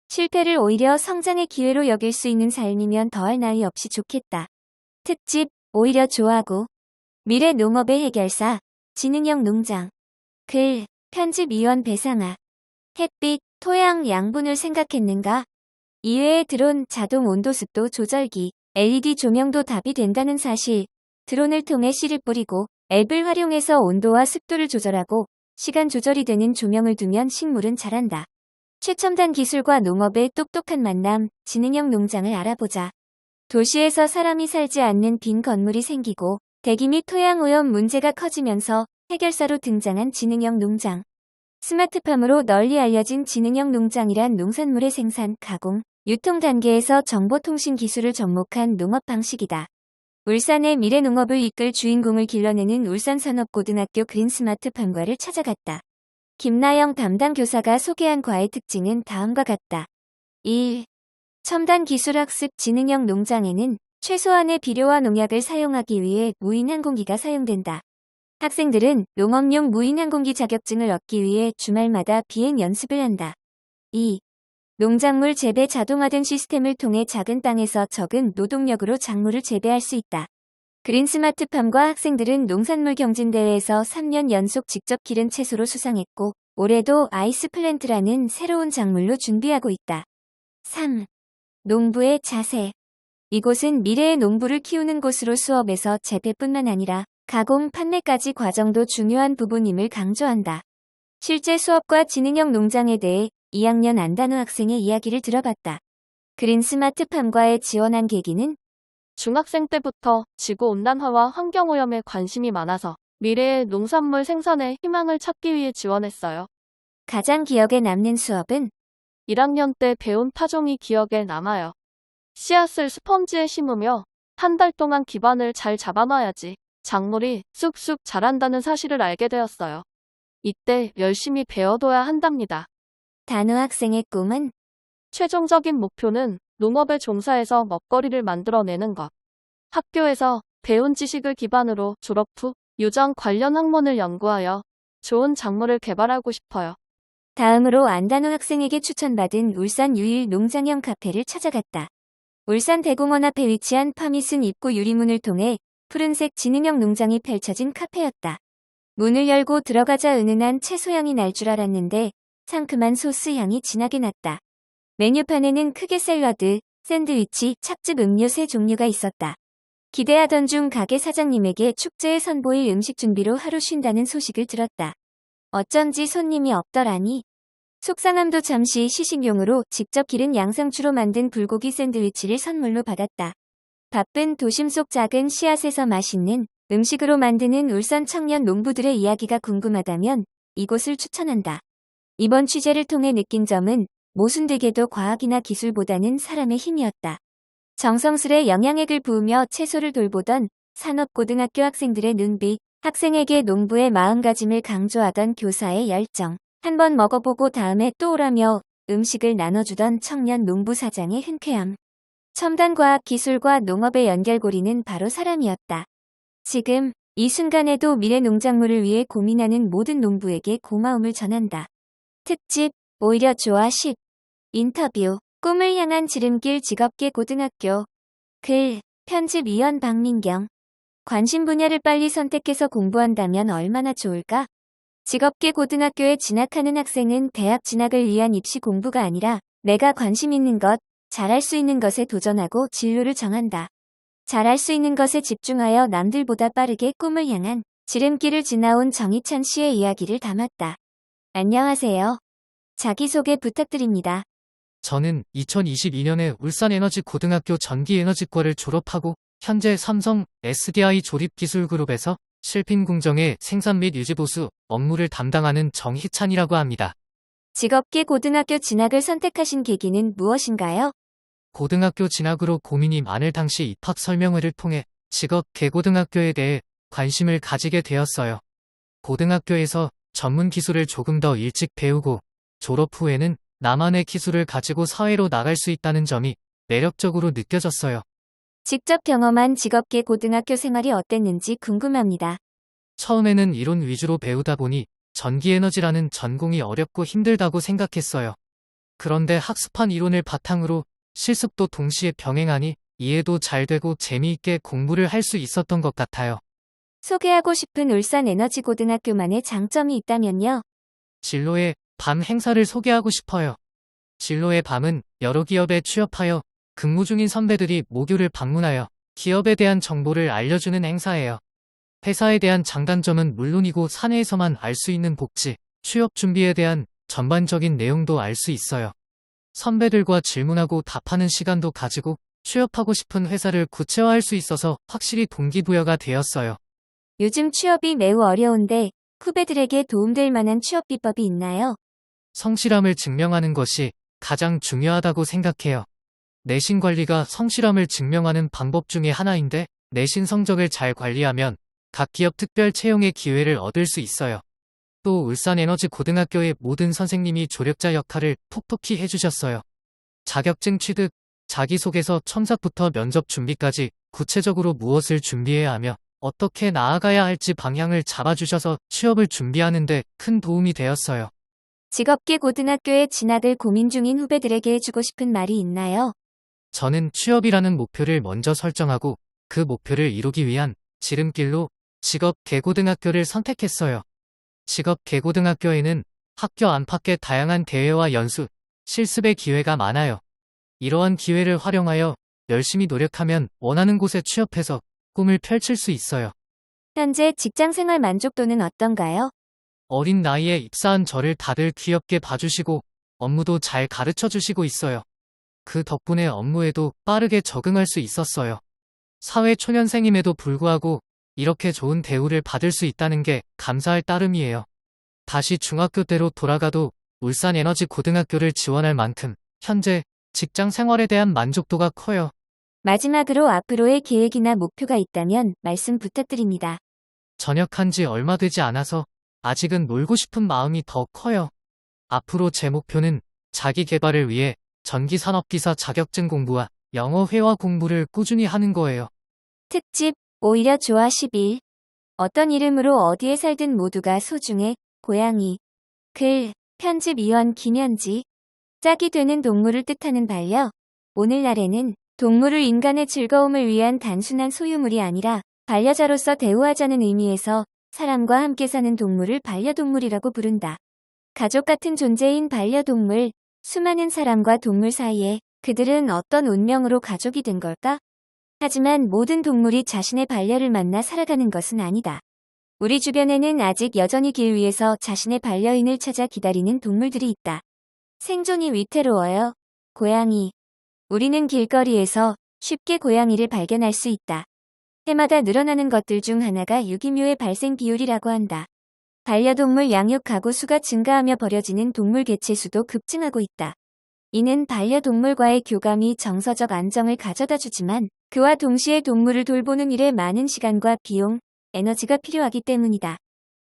A: 실패를 오히려 성장의 기회로 여길 수 있는 삶이면 더할 나위 없이 좋겠다. 특집, 오히려 좋아하고. 미래 농업의 해결사, 지능형 농장. 글, 편집위원 배상아. 햇빛, 토양, 양분을 생각했는가? 이외에 드론, 자동 온도 습도 조절기, LED 조명도 답이 된다는 사실. 드론을 통해 씨를 뿌리고 앱을 활용해서 온도와 습도를 조절하고 시간 조절이 되는 조명을 두면 식물은 자란다. 최첨단 기술과 농업의 똑똑한 만남, 지능형 농장을 알아보자. 도시에서 사람이 살지 않는 빈 건물이 생기고 대기 및 토양 오염 문제가 커지면서 해결사로 등장한 지능형 농장. 스마트팜으로 널리 알려진 지능형 농장이란 농산물의 생산, 가공, 유통 단계에서 정보통신 기술을 접목한 농업 방식이다. 울산의 미래 농업을 이끌 주인공을 길러내는 울산산업고등학교 그린스마트팜과를 찾아갔다. 김나영 담당 교사가 소개한 과의 특징은 다음과 같다. 1. 첨단 기술 학습 지능형 농장에는 최소한의 비료와 농약을 사용하기 위해 무인 항공기가 사용된다. 학생들은 농업용 무인 항공기 자격증을 얻기 위해 주말마다 비행 연습을 한다. 2. 농작물 재배 자동화된 시스템을 통해 작은 땅에서 적은 노동력으로 작물을 재배할 수 있다. 그린스마트팜과 학생들은 농산물 경진대회에서 3년 연속 직접 기른 채소로 수상했고 올해도 아이스 플랜트라는 새로운 작물로 준비하고 있다. 3. 농부의 자세. 이곳은 미래의 농부를 키우는 곳으로 수업에서 재배뿐만 아니라 가공, 판매까지 과정도 중요한 부분임을 강조한다. 실제 수업과 지능형 농장에 대해 2학년 안단우 학생의 이야기를 들어봤다. 그린스마트팜과에 지원한 계기는
B: 중학생 때부터 지구온난화와 환경오염에 관심이 많아서 미래의 농산물 생산에 희망을 찾기 위해 지원했어요.
A: 가장 기억에 남는 수업은
B: 1학년 때 배운 파종이 기억에 남아요. 씨앗을 스펀지에 심으며 한 달 동안 기반을 잘 잡아놔야지 작물이 쑥쑥 자란다는 사실을 알게 되었어요. 이때 열심히 배워둬야 한답니다.
A: 단우 학생의 꿈은
B: 최종적인 목표는 농업에 종사해서 먹거리를 만들어내는 것. 학교에서 배운 지식을 기반으로 졸업 후 유전 관련 학문을 연구하여 좋은 작물을 개발하고 싶어요.
A: 다음으로 안단우 학생에게 추천받은 울산 유일 농장형 카페를 찾아갔다. 울산 대공원 앞에 위치한 파미슨 입구 유리문을 통해 푸른색 지능형 농장이 펼쳐진 카페였다. 문을 열고 들어가자 은은한 채소향이 날 줄 알았는데 상큼한 소스 향이 진하게 났다. 메뉴판에는 크게 샐러드, 샌드위치, 찹즙 음료 3종류가 있었다. 기대하던 중 가게 사장님에게 축제에 선보일 음식 준비로 하루 쉰다는 소식을 들었다. 어쩐지 손님이 없더라니. 속상함도 잠시 시식용으로 직접 기른 양상추로 만든 불고기 샌드위치를 선물로 받았다. 바쁜 도심 속 작은 씨앗에서 맛있는 음식으로 만드는 울산 청년 농부들의 이야기가 궁금하다면 이곳을 추천한다. 이번 취재를 통해 느낀 점은 모순되게도 과학이나 기술보다는 사람의 힘이었다. 정성스레 영양액을 부으며 채소를 돌보던 산업고등학교 학생들의 눈빛, 학생에게 농부의 마음가짐을 강조하던 교사의 열정, 한번 먹어보고 다음에 또 오라며 음식을 나눠주던 청년 농부 사장의 흔쾌함. 첨단 과학 기술과 농업의 연결고리는 바로 사람이었다. 지금 이 순간에도 미래 농작물을 위해 고민하는 모든 농부에게 고마움을 전한다. 특집 오히려 좋아 10 인터뷰 꿈을 향한 지름길 직업계 고등학교 글 편집위원 박민경 관심 분야를 빨리 선택해서 공부한다면 얼마나 좋을까? 직업계 고등학교에 진학하는 학생은 대학 진학을 위한 입시 공부가 아니라 내가 관심 있는 것, 잘할 수 있는 것에 도전하고 진로를 정한다. 잘할 수 있는 것에 집중하여 남들보다 빠르게 꿈을 향한 지름길을 지나온 정희찬 씨의 이야기를 담았다. 안녕하세요. 자기소개 부탁드립니다.
C: 저는 2022년에 울산에너지고등학교 전기에너지과를 졸업하고 현재 삼성 SDI 조립기술그룹에서 실핀공정의 생산 및 유지보수 업무를 담당하는 정희찬이라고 합니다.
A: 직업계 고등학교 진학을 선택하신 계기는 무엇인가요?
C: 고등학교 진학으로 고민이 많을 당시 입학 설명회를 통해 직업계고등학교에 대해 관심을 가지게 되었어요. 고등학교에서 전문 기술을 조금 더 일찍 배우고 졸업 후에는 나만의 기술을 가지고 사회로 나갈 수 있다는 점이 매력적으로 느껴졌어요.
A: 직접 경험한 직업계 고등학교 생활이 어땠는지 궁금합니다.
C: 처음에는 이론 위주로 배우다 보니 전기에너지라는 전공이 어렵고 힘들다고 생각했어요. 그런데 학습한 이론을 바탕으로 실습도 동시에 병행하니 이해도 잘 되고 재미있게 공부를 할 수 있었던 것 같아요.
A: 소개하고 싶은 울산에너지고등학교만의 장점이 있다면요?
C: 진로의 밤 행사를 소개하고 싶어요. 진로의 밤은 여러 기업에 취업하여 근무 중인 선배들이 모교를 방문하여 기업에 대한 정보를 알려주는 행사예요. 회사에 대한 장단점은 물론이고 사내에서만 알 수 있는 복지, 취업 준비에 대한 전반적인 내용도 알 수 있어요. 선배들과 질문하고 답하는 시간도 가지고 취업하고 싶은 회사를 구체화할 수 있어서 확실히 동기부여가 되었어요.
A: 요즘 취업이 매우 어려운데 후배들에게 도움될 만한 취업 비법이 있나요?
C: 성실함을 증명하는 것이 가장 중요하다고 생각해요. 내신 관리가 성실함을 증명하는 방법 중에 하나인데 내신 성적을 잘 관리하면 각 기업 특별 채용의 기회를 얻을 수 있어요. 또 울산에너지고등학교의 모든 선생님이 조력자 역할을 톡톡히 해주셨어요. 자격증 취득, 자기소개서 첨삭부터 면접 준비까지 구체적으로 무엇을 준비해야 하며 어떻게 나아가야 할지 방향을 잡아주셔서 취업을 준비하는 데 큰 도움이 되었어요.
A: 직업계 고등학교에 진학을 고민 중인 후배들에게 해주고 싶은 말이 있나요?
C: 저는 취업이라는 목표를 먼저 설정하고 그 목표를 이루기 위한 지름길로 직업계고등학교를 선택했어요. 직업계고등학교에는 학교 안팎의 다양한 대회와 연수, 실습의 기회가 많아요. 이러한 기회를 활용하여 열심히 노력하면 원하는 곳에 취업해서 꿈을 펼칠 수 있어요.
A: 현재 직장생활 만족도는 어떤가요?
C: 어린 나이에 입사한 저를 다들 귀엽게 봐주시고 업무도 잘 가르쳐 주시고 있어요. 그 덕분에 업무에도 빠르게 적응할 수 있었어요. 사회 초년생임에도 불구하고 이렇게 좋은 대우를 받을 수 있다는 게 감사할 따름이에요. 다시 중학교 때로 돌아가도 울산에너지고등학교를 지원할 만큼 현재 직장 생활에 대한 만족도가 커요.
A: 마지막으로 앞으로의 계획이나 목표가 있다면 말씀 부탁드립니다.
C: 전역한 지 얼마 되지 않아서 아직은 놀고 싶은 마음이 더 커요. 앞으로 제 목표는 자기 개발을 위해 전기산업기사 자격증 공부와 영어 회화 공부를 꾸준히 하는 거예요.
A: 특집 오히려 좋아 11 어떤 이름으로 어디에 살든 모두가 소중해 고양이 글 편집위원 김현지 짝이 되는 동물을 뜻하는 반려 오늘날에는 동물을 인간의 즐거움을 위한 단순한 소유물이 아니라 반려자로서 대우하자는 의미에서 사람과 함께 사는 동물을 반려동물이라고 부른다. 가족 같은 존재인 반려동물, 수많은 사람과 동물 사이에 그들은 어떤 운명으로 가족이 된 걸까? 하지만 모든 동물이 자신의 반려를 만나 살아가는 것은 아니다. 우리 주변에는 아직 여전히 길 위에서 자신의 반려인을 찾아 기다리는 동물들이 있다. 생존이 위태로워요. 고양이. 우리는 길거리에서 쉽게 고양이를 발견할 수 있다. 해마다 늘어나는 것들 중 하나가 유기묘의 발생 비율이라고 한다. 반려동물 양육 가구 수가 증가하며 버려지는 동물 개체 수도 급증하고 있다. 이는 반려동물과의 교감이 정서적 안정을 가져다 주지만 그와 동시에 동물을 돌보는 일에 많은 시간과 비용, 에너지가 필요하기 때문이다.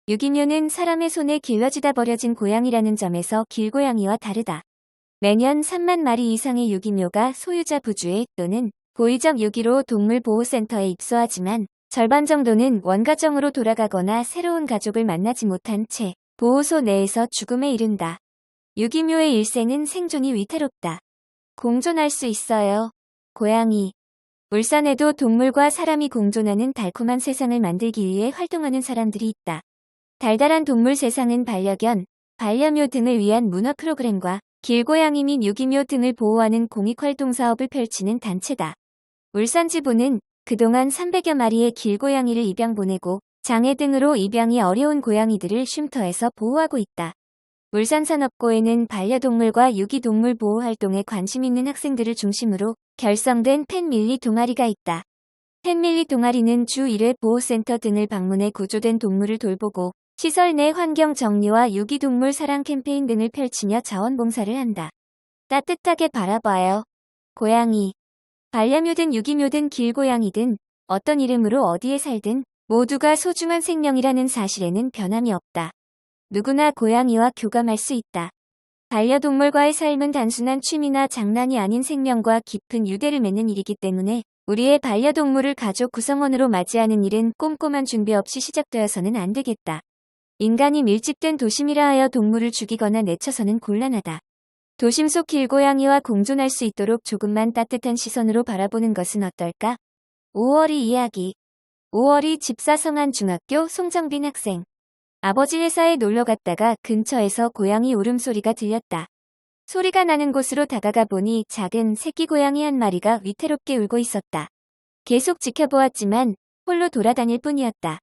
A: 유기묘는 사람의 손에 길러지다 버려진 고양이라는 점에서 길고양이와 다르다. 매년 3만 마리 이상의 유기묘가 소유자 부주에 또는 고의적 유기로 동물보호센터에 입소하지만 절반 정도는 원가정으로 돌아가거나 새로운 가족을 만나지 못한 채 보호소 내에서 죽음에 이른다. 유기묘의 일생은 생존이 위태롭다. 공존할 수 있어요. 고양이. 울산에도 동물과 사람이 공존하는 달콤한 세상을 만들기 위해 활동하는 사람들이 있다. 달달한 동물 세상은 반려견, 반려묘 등을 위한 문화 프로그램과 길고양이 및 유기묘 등을 보호하는 공익활동 사업을 펼치는 단체다. 울산 지부는 그동안 300여 마리의 길고양이를 입양 보내고 장애 등으로 입양이 어려운 고양이들을 쉼터에서 보호하고 있다. 울산산업고에는 반려동물과 유기동물 보호 활동에 관심 있는 학생들을 중심으로 결성된 펫밀리 동아리가 있다. 펫밀리 동아리는 주 1회 보호센터 등을 방문해 구조된 동물을 돌보고 시설 내 환경 정리와 유기동물 사랑 캠페인 등을 펼치며 자원봉사를 한다. 따뜻하게 바라봐요. 고양이. 반려묘든 유기묘든 길고양이든 어떤 이름으로 어디에 살든 모두가 소중한 생명이라는 사실에는 변함이 없다. 누구나 고양이와 교감할 수 있다. 반려동물과의 삶은 단순한 취미나 장난이 아닌 생명과 깊은 유대를 맺는 일이기 때문에 우리의 반려동물을 가족 구성원으로 맞이하는 일은 꼼꼼한 준비 없이 시작되어서는 안 되겠다. 인간이 밀집된 도심이라 하여 동물을 죽이거나 내쳐서는 곤란하다. 도심 속 길고양이와 공존할 수 있도록 조금만 따뜻한 시선으로 바라보는 것은 어떨까? 5월이 이야기. 5월이 집사 성안 중학교 송정빈 학생. 아버지 회사에 놀러 갔다가 근처에서 고양이 울음소리가 들렸다. 소리가 나는 곳으로 다가가 보니 작은 새끼 고양이 한 마리가 위태롭게 울고 있었다. 계속 지켜보았지만 홀로 돌아다닐 뿐이었다.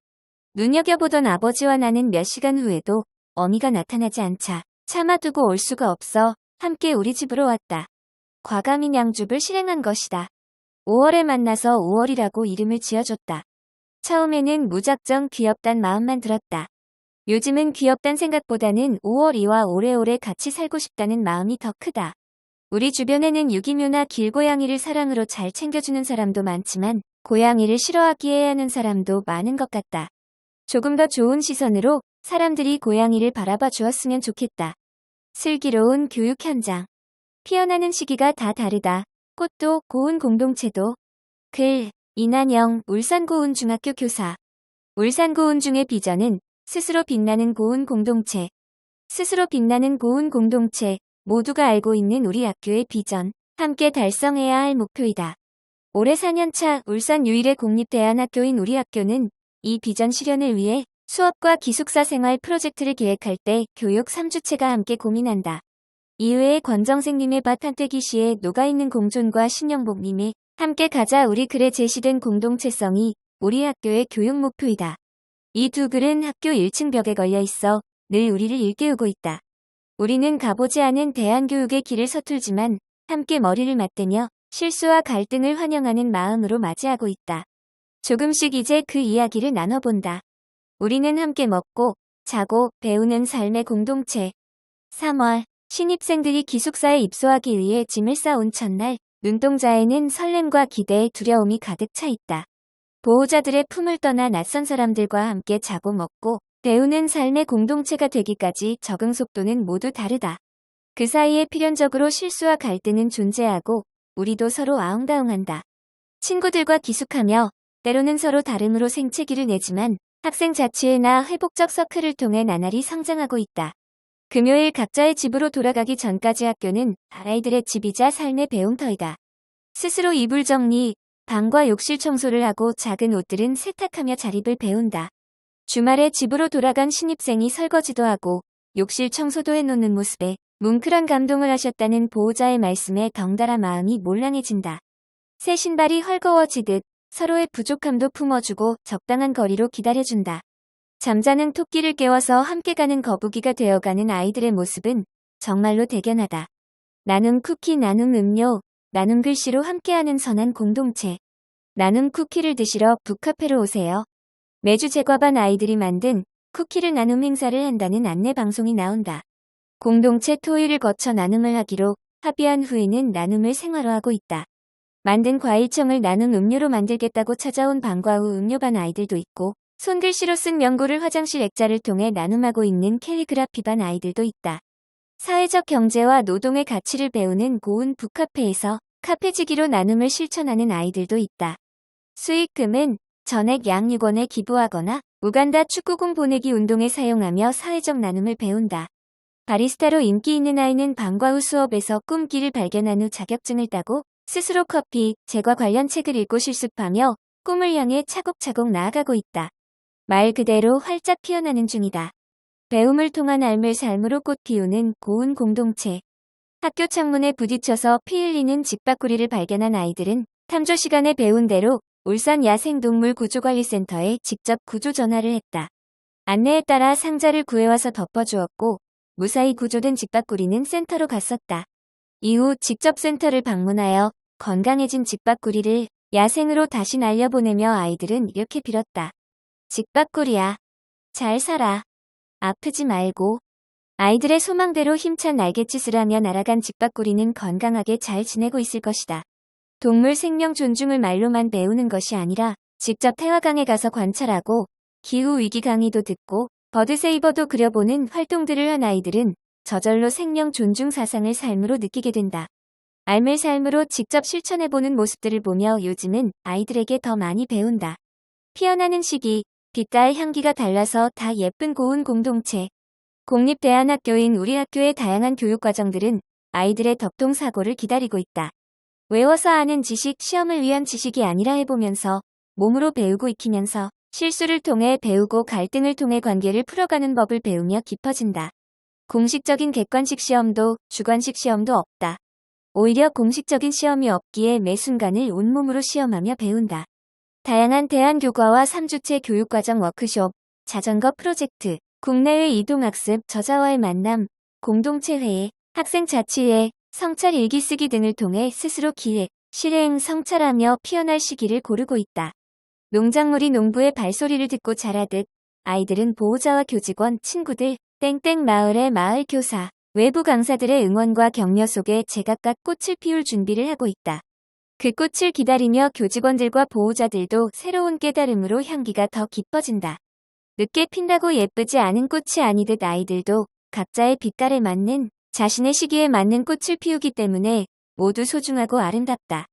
A: 눈여겨보던 아버지와 나는 몇 시간 후에도 어미가 나타나지 않자 참아두고 올 수가 없어 함께 우리 집으로 왔다. 과감히 양줍을 실행한 것이다. 5월에 만나서 5월이라고 이름을 지어줬다. 처음에는 무작정 귀엽단 마음만 들었다. 요즘은 귀엽단 생각보다는 5월이와 오래오래 같이 살고 싶다는 마음이 더 크다. 우리 주변에는 유기묘나 길고양이를 사랑으로 잘 챙겨주는 사람도 많지만 고양이를 싫어하기에 하는 사람도 많은 것 같다. 조금 더 좋은 시선으로 사람들이 고양이를 바라봐 주었으면 좋겠다. 슬기로운 교육 현장. 피어나는 시기가 다 다르다. 꽃도 고운 공동체도. 글, 이난영, 울산고운중학교 교사. 울산고운중의 비전은 스스로 빛나는 고운 공동체. 스스로 빛나는 고운 공동체. 모두가 알고 있는 우리 학교의 비전. 함께 달성해야 할 목표이다. 올해 4년차 울산 유일의 공립대안학교인 우리 학교는 이 비전 실현을 위해 수업과 기숙사 생활 프로젝트를 계획할 때 교육 3주체가 함께 고민한다. 이외에 권정생님의 밭 한떼기 시에 녹아있는 공존과 신영복님의 함께 가자 우리 글에 제시된 공동체성이 우리 학교의 교육 목표이다. 이 두 글은 학교 1층 벽에 걸려 있어 늘 우리를 일깨우고 있다. 우리는 가보지 않은 대안교육의 길을 서툴지만 함께 머리를 맞대며 실수와 갈등을 환영하는 마음으로 맞이하고 있다. 조금씩 이제 그 이야기를 나눠본다. 우리는 함께 먹고, 자고, 배우는 삶의 공동체. 3월, 신입생들이 기숙사에 입소하기 위해 짐을 싸온 첫날, 눈동자에는 설렘과 기대의 두려움이 가득 차 있다. 보호자들의 품을 떠나 낯선 사람들과 함께 자고 먹고, 배우는 삶의 공동체가 되기까지 적응 속도는 모두 다르다. 그 사이에 필연적으로 실수와 갈등은 존재하고, 우리도 서로 아웅다웅한다. 친구들과 기숙하며, 때로는 서로 다름으로 생채기를 내지만 학생 자치회나 회복적 서클을 통해 나날이 성장하고 있다. 금요일 각자의 집으로 돌아가기 전까지 학교는 아이들의 집이자 삶의 배움터이다. 스스로 이불 정리, 방과 욕실 청소를 하고 작은 옷들은 세탁하며 자립을 배운다. 주말에 집으로 돌아간 신입생이 설거지도 하고 욕실 청소도 해놓는 모습에 뭉클한 감동을 하셨다는 보호자의 말씀에 덩달아 마음이 몰랑해진다. 새 신발이 헐거워지듯 서로의 부족함도 품어주고 적당한 거리로 기다려준다. 잠자는 토끼를 깨워서 함께 가는 거북이가 되어가는 아이들의 모습은 정말로 대견하다. 나눔 쿠키, 나눔 음료, 나눔 글씨로 함께하는 선한 공동체. 나눔 쿠키를 드시러 북카페로 오세요. 매주 제과반 아이들이 만든 쿠키를 나눔 행사를 한다는 안내 방송이 나온다. 공동체 토의를 거쳐 나눔을 하기로 합의한 후에는 나눔을 생활화하고 있다. 만든 과일청을 나눔 음료로 만들겠다고 찾아온 방과 후 음료반 아이들도 있고, 손글씨로 쓴 명고를 화장실 액자를 통해 나눔하고 있는 캘리그라피반 아이들도 있다. 사회적 경제와 노동의 가치를 배우는 고운 북카페에서 카페지기로 나눔을 실천하는 아이들도 있다. 수익금은 전액 양육원에 기부하거나 우간다 축구공 보내기 운동에 사용하며 사회적 나눔을 배운다. 바리스타로 인기 있는 아이는 방과 후 수업에서 꿈길을 발견한 후 자격증을 따고 스스로 커피, 제과 관련 책을 읽고 실습하며 꿈을 향해 차곡차곡 나아가고 있다. 말 그대로 활짝 피어나는 중이다. 배움을 통한 삶을 삶으로 꽃 피우는 고운 공동체. 학교 창문에 부딪혀서 피 흘리는 집바구리를 발견한 아이들은 탐조 시간에 배운 대로 울산 야생동물 구조관리센터에 직접 구조 전화를 했다. 안내에 따라 상자를 구해와서 덮어주었고 무사히 구조된 집바구리는 센터로 갔었다. 이후 직접 센터를 방문하여 건강해진 집바구리를 야생으로 다시 날려보내며 아이들은 이렇게 빌었다. 집바구리야, 잘 살아. 아프지 말고. 아이들의 소망대로 힘찬 날갯짓을 하며 날아간 집바구리는 건강하게 잘 지내고 있을 것이다. 동물 생명 존중을 말로만 배우는 것이 아니라 직접 태화강에 가서 관찰하고 기후위기 강의도 듣고 버드세이버도 그려보는 활동들을 한 아이들은 저절로 생명 존중 사상을 삶으로 느끼게 된다. 삶을 삶으로 직접 실천해보는 모습들을 보며 요즘은 아이들에게 더 많이 배운다. 피어나는 시기, 빛깔 향기가 달라서 다 예쁜 고운 공동체. 공립대안학교인 우리 학교의 다양한 교육과정들은 아이들의 덕통사고를 기다리고 있다. 외워서 아는 지식, 시험을 위한 지식이 아니라 해보면서 몸으로 배우고 익히면서 실수를 통해 배우고 갈등을 통해 관계를 풀어가는 법을 배우며 깊어진다. 공식적인 객관식 시험도 주관식 시험도 없다. 오히려 공식적인 시험이 없기에 매 순간을 온몸으로 시험하며 배운다. 다양한 대안교과와 3주째 교육과정 워크숍, 자전거 프로젝트, 국내외 이동학습, 저자와의 만남, 공동체회의, 학생자치회, 성찰 일기쓰기 등을 통해 스스로 기획, 실행, 성찰하며 피어날 시기를 고르고 있다. 농작물이 농부의 발소리를 듣고 자라듯 아이들은 보호자와 교직원, 친구들, 땡땡 마을의 마을 교사, 외부 강사들의 응원과 격려 속에 제각각 꽃을 피울 준비를 하고 있다. 그 꽃을 기다리며 교직원들과 보호자들도 새로운 깨달음으로 향기가 더 깊어진다. 늦게 핀다고 예쁘지 않은 꽃이 아니듯 아이들도 각자의 빛깔에 맞는 자신의 시기에 맞는 꽃을 피우기 때문에 모두 소중하고 아름답다.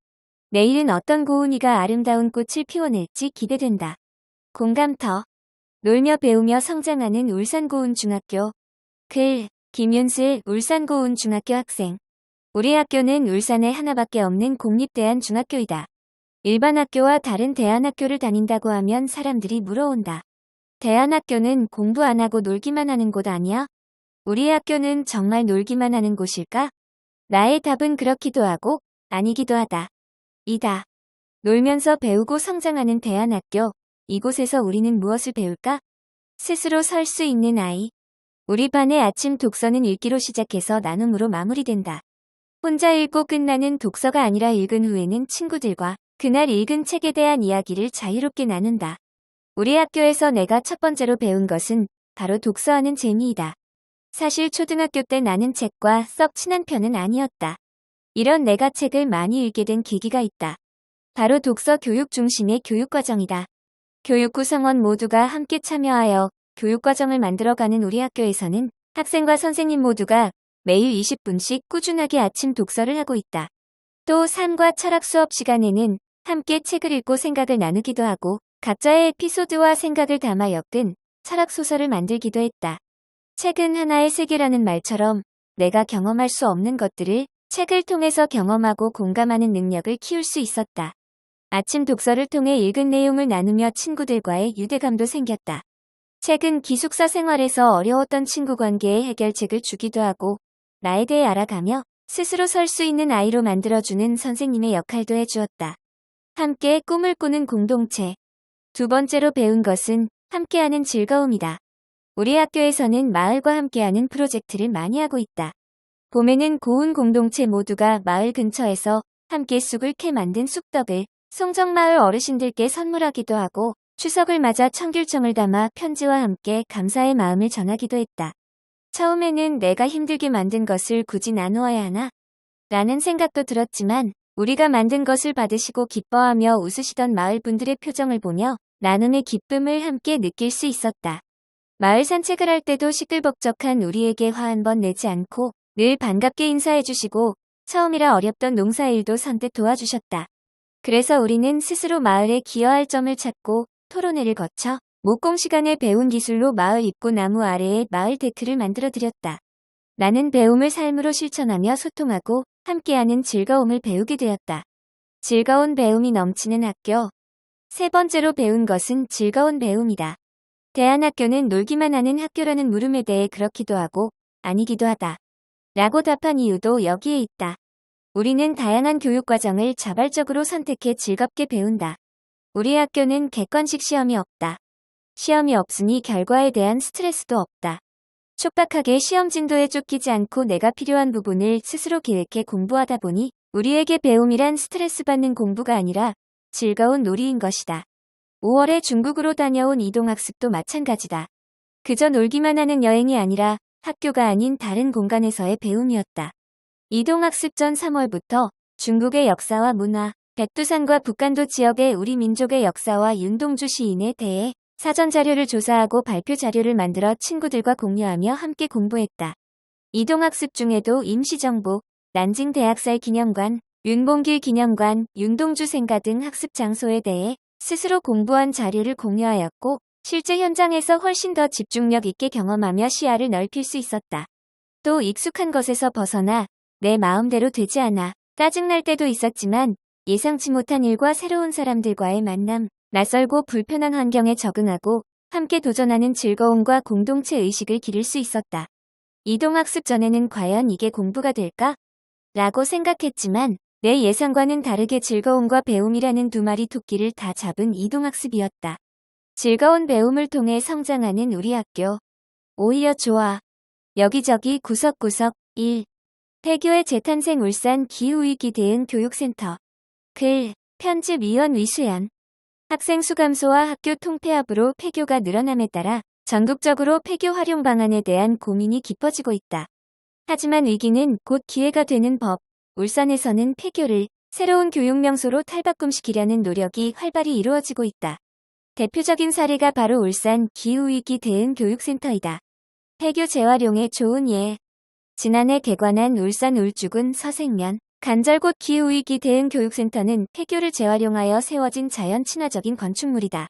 A: 내일은 어떤 고운이가 아름다운 꽃을 피워낼지 기대된다. 공감터. 놀며 배우며 성장하는 울산고운중학교. 글, 김윤슬, 울산고운중학교 학생. 우리 학교는 울산에 하나밖에 없는 공립대안중학교이다. 일반 학교와 다른 대안학교를 다닌다고 하면 사람들이 물어온다. 대안학교는 공부 안 하고 놀기만 하는 곳 아니야? 우리 학교는 정말 놀기만 하는 곳일까? 나의 답은 그렇기도 하고 아니기도 하다. 이다. 놀면서 배우고 성장하는 대안학교. 이곳에서 우리는 무엇을 배울까? 스스로 설 수 있는 아이. 우리 반의 아침 독서는 읽기로 시작해서 나눔으로 마무리된다. 혼자 읽고 끝나는 독서가 아니라 읽은 후에는 친구들과 그날 읽은 책에 대한 이야기를 자유롭게 나눈다. 우리 학교에서 내가 첫 번째로 배운 것은 바로 독서하는 재미이다. 사실 초등학교 때 나는 책과 썩 친한 편은 아니었다. 이런 내가 책을 많이 읽게 된 계기가 있다. 바로 독서 교육 중심의 교육과정이다. 교육 구성원 모두가 함께 참여하여 교육과정을 만들어가는 우리 학교에서는 학생과 선생님 모두가 매일 20분씩 꾸준하게 아침 독서를 하고 있다. 또 삶과 철학 수업 시간에는 함께 책을 읽고 생각을 나누기도 하고 각자의 에피소드와 생각을 담아 엮은 철학 소설을 만들기도 했다. 책은 하나의 세계라는 말처럼 내가 경험할 수 없는 것들을 책을 통해서 경험하고 공감하는 능력을 키울 수 있었다. 아침 독서를 통해 읽은 내용을 나누며 친구들과의 유대감도 생겼다. 최근 기숙사 생활에서 어려웠던 친구 관계의 해결책을 주기도 하고 나에 대해 알아가며 스스로 설 수 있는 아이로 만들어주는 선생님의 역할도 해주었다. 함께 꿈을 꾸는 공동체. 두 번째로 배운 것은 함께하는 즐거움이다. 우리 학교에서는 마을과 함께하는 프로젝트를 많이 하고 있다. 봄에는 고운 공동체 모두가 마을 근처에서 함께 쑥을 캐 만든 쑥떡을 송정마을 어르신들께 선물하기도 하고 추석을 맞아 청귤청을 담아 편지와 함께 감사의 마음을 전하기도 했다. 처음에는 내가 힘들게 만든 것을 굳이 나누어야 하나? 라는 생각도 들었지만 우리가 만든 것을 받으시고 기뻐하며 웃으시던 마을 분들의 표정을 보며 나눔의 기쁨을 함께 느낄 수 있었다. 마을 산책을 할 때도 시끌벅적한 우리에게 화 한 번 내지 않고 늘 반갑게 인사해주시고 처음이라 어렵던 농사일도 선뜻 도와주셨다. 그래서 우리는 스스로 마을에 기여할 점을 찾고 토론회를 거쳐 목공 시간에 배운 기술로 마을 입구 나무 아래에 마을 데크를 만들어드렸다. 나는 배움을 삶으로 실천하며 소통하고 함께하는 즐거움을 배우게 되었다. 즐거운 배움이 넘치는 학교. 세 번째로 배운 것은 즐거운 배움이다. 대안학교는 놀기만 하는 학교라는 물음에 대해 그렇기도 하고 아니기도 하다. 라고 답한 이유도 여기에 있다. 우리는 다양한 교육과정을 자발적으로 선택해 즐겁게 배운다. 우리 학교는 객관식 시험이 없다. 시험이 없으니 결과에 대한 스트레스도 없다. 촉박하게 시험 진도에 쫓기지 않고 내가 필요한 부분을 스스로 계획해 공부하다 보니 우리에게 배움이란 스트레스 받는 공부가 아니라 즐거운 놀이인 것이다. 5월에 중국으로 다녀온 이동학습도 마찬가지다. 그저 놀기만 하는 여행이 아니라 학교가 아닌 다른 공간에서의 배움이었다. 이동학습 전 3월부터 중국의 역사와 문화, 백두산과 북간도 지역의 우리 민족의 역사와 윤동주 시인에 대해 사전 자료를 조사하고 발표 자료를 만들어 친구들과 공유하며 함께 공부했다. 이동학습 중에도 임시정부, 난징 대학살 기념관, 윤봉길 기념관, 윤동주 생가 등 학습 장소에 대해 스스로 공부한 자료를 공유하였고 실제 현장에서 훨씬 더 집중력 있게 경험하며 시야를 넓힐 수 있었다. 또 익숙한 것에서 벗어나 내 마음대로 되지 않아 짜증날 때도 있었지만 예상치 못한 일과 새로운 사람들과의 만남, 낯설고 불편한 환경에 적응하고 함께 도전하는 즐거움과 공동체 의식을 기를 수 있었다. 이동학습 전에는 과연 이게 공부가 될까? 라고 생각했지만 내 예상과는 다르게 즐거움과 배움이라는 두 마리 토끼를 다 잡은 이동학습이었다. 즐거운 배움을 통해 성장하는 우리 학교. 오히려 좋아. 여기저기 구석구석 1. 폐교의 재탄생 울산 기후위기 대응 교육센터. 글, 편집 위원 위수연. 학생 수 감소와 학교 통폐합으로 폐교가 늘어남에 따라 전국적으로 폐교 활용 방안에 대한 고민이 깊어지고 있다. 하지만 위기는 곧 기회가 되는 법. 울산에서는 폐교를 새로운 교육 명소로 탈바꿈시키려는 노력이 활발히 이루어지고 있다. 대표적인 사례가 바로 울산 기후위기 대응 교육센터이다. 폐교 재활용의 좋은 예. 지난해 개관한 울산 울주군 서생면 간절곶 기후위기 대응 교육센터는 폐교를 재활용하여 세워진 자연 친화적인 건축물이다.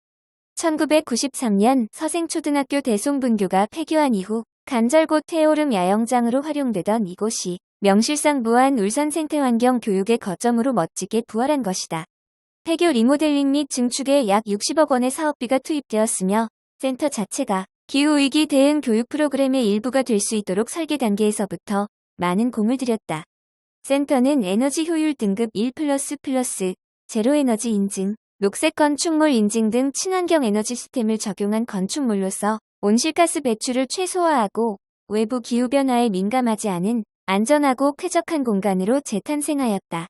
A: 1993년 서생초등학교 대송분교가 폐교한 이후 간절곶 태오름 야영장으로 활용되던 이곳이 명실상 부한 울산 생태환경 교육의 거점으로 멋지게 부활한 것이다. 폐교 리모델링 및 증축에 약 60억 원의 사업비가 투입되었으며 센터 자체가 기후위기 대응 교육 프로그램의 일부가 될 수 있도록 설계 단계에서부터 많은 공을 들였다. 센터는 에너지 효율 등급 1++, 제로에너지 인증, 녹색 건축물 인증 등 친환경 에너지 시스템을 적용한 건축물로서 온실가스 배출을 최소화하고 외부 기후변화에 민감하지 않은 안전하고 쾌적한 공간으로 재탄생하였다.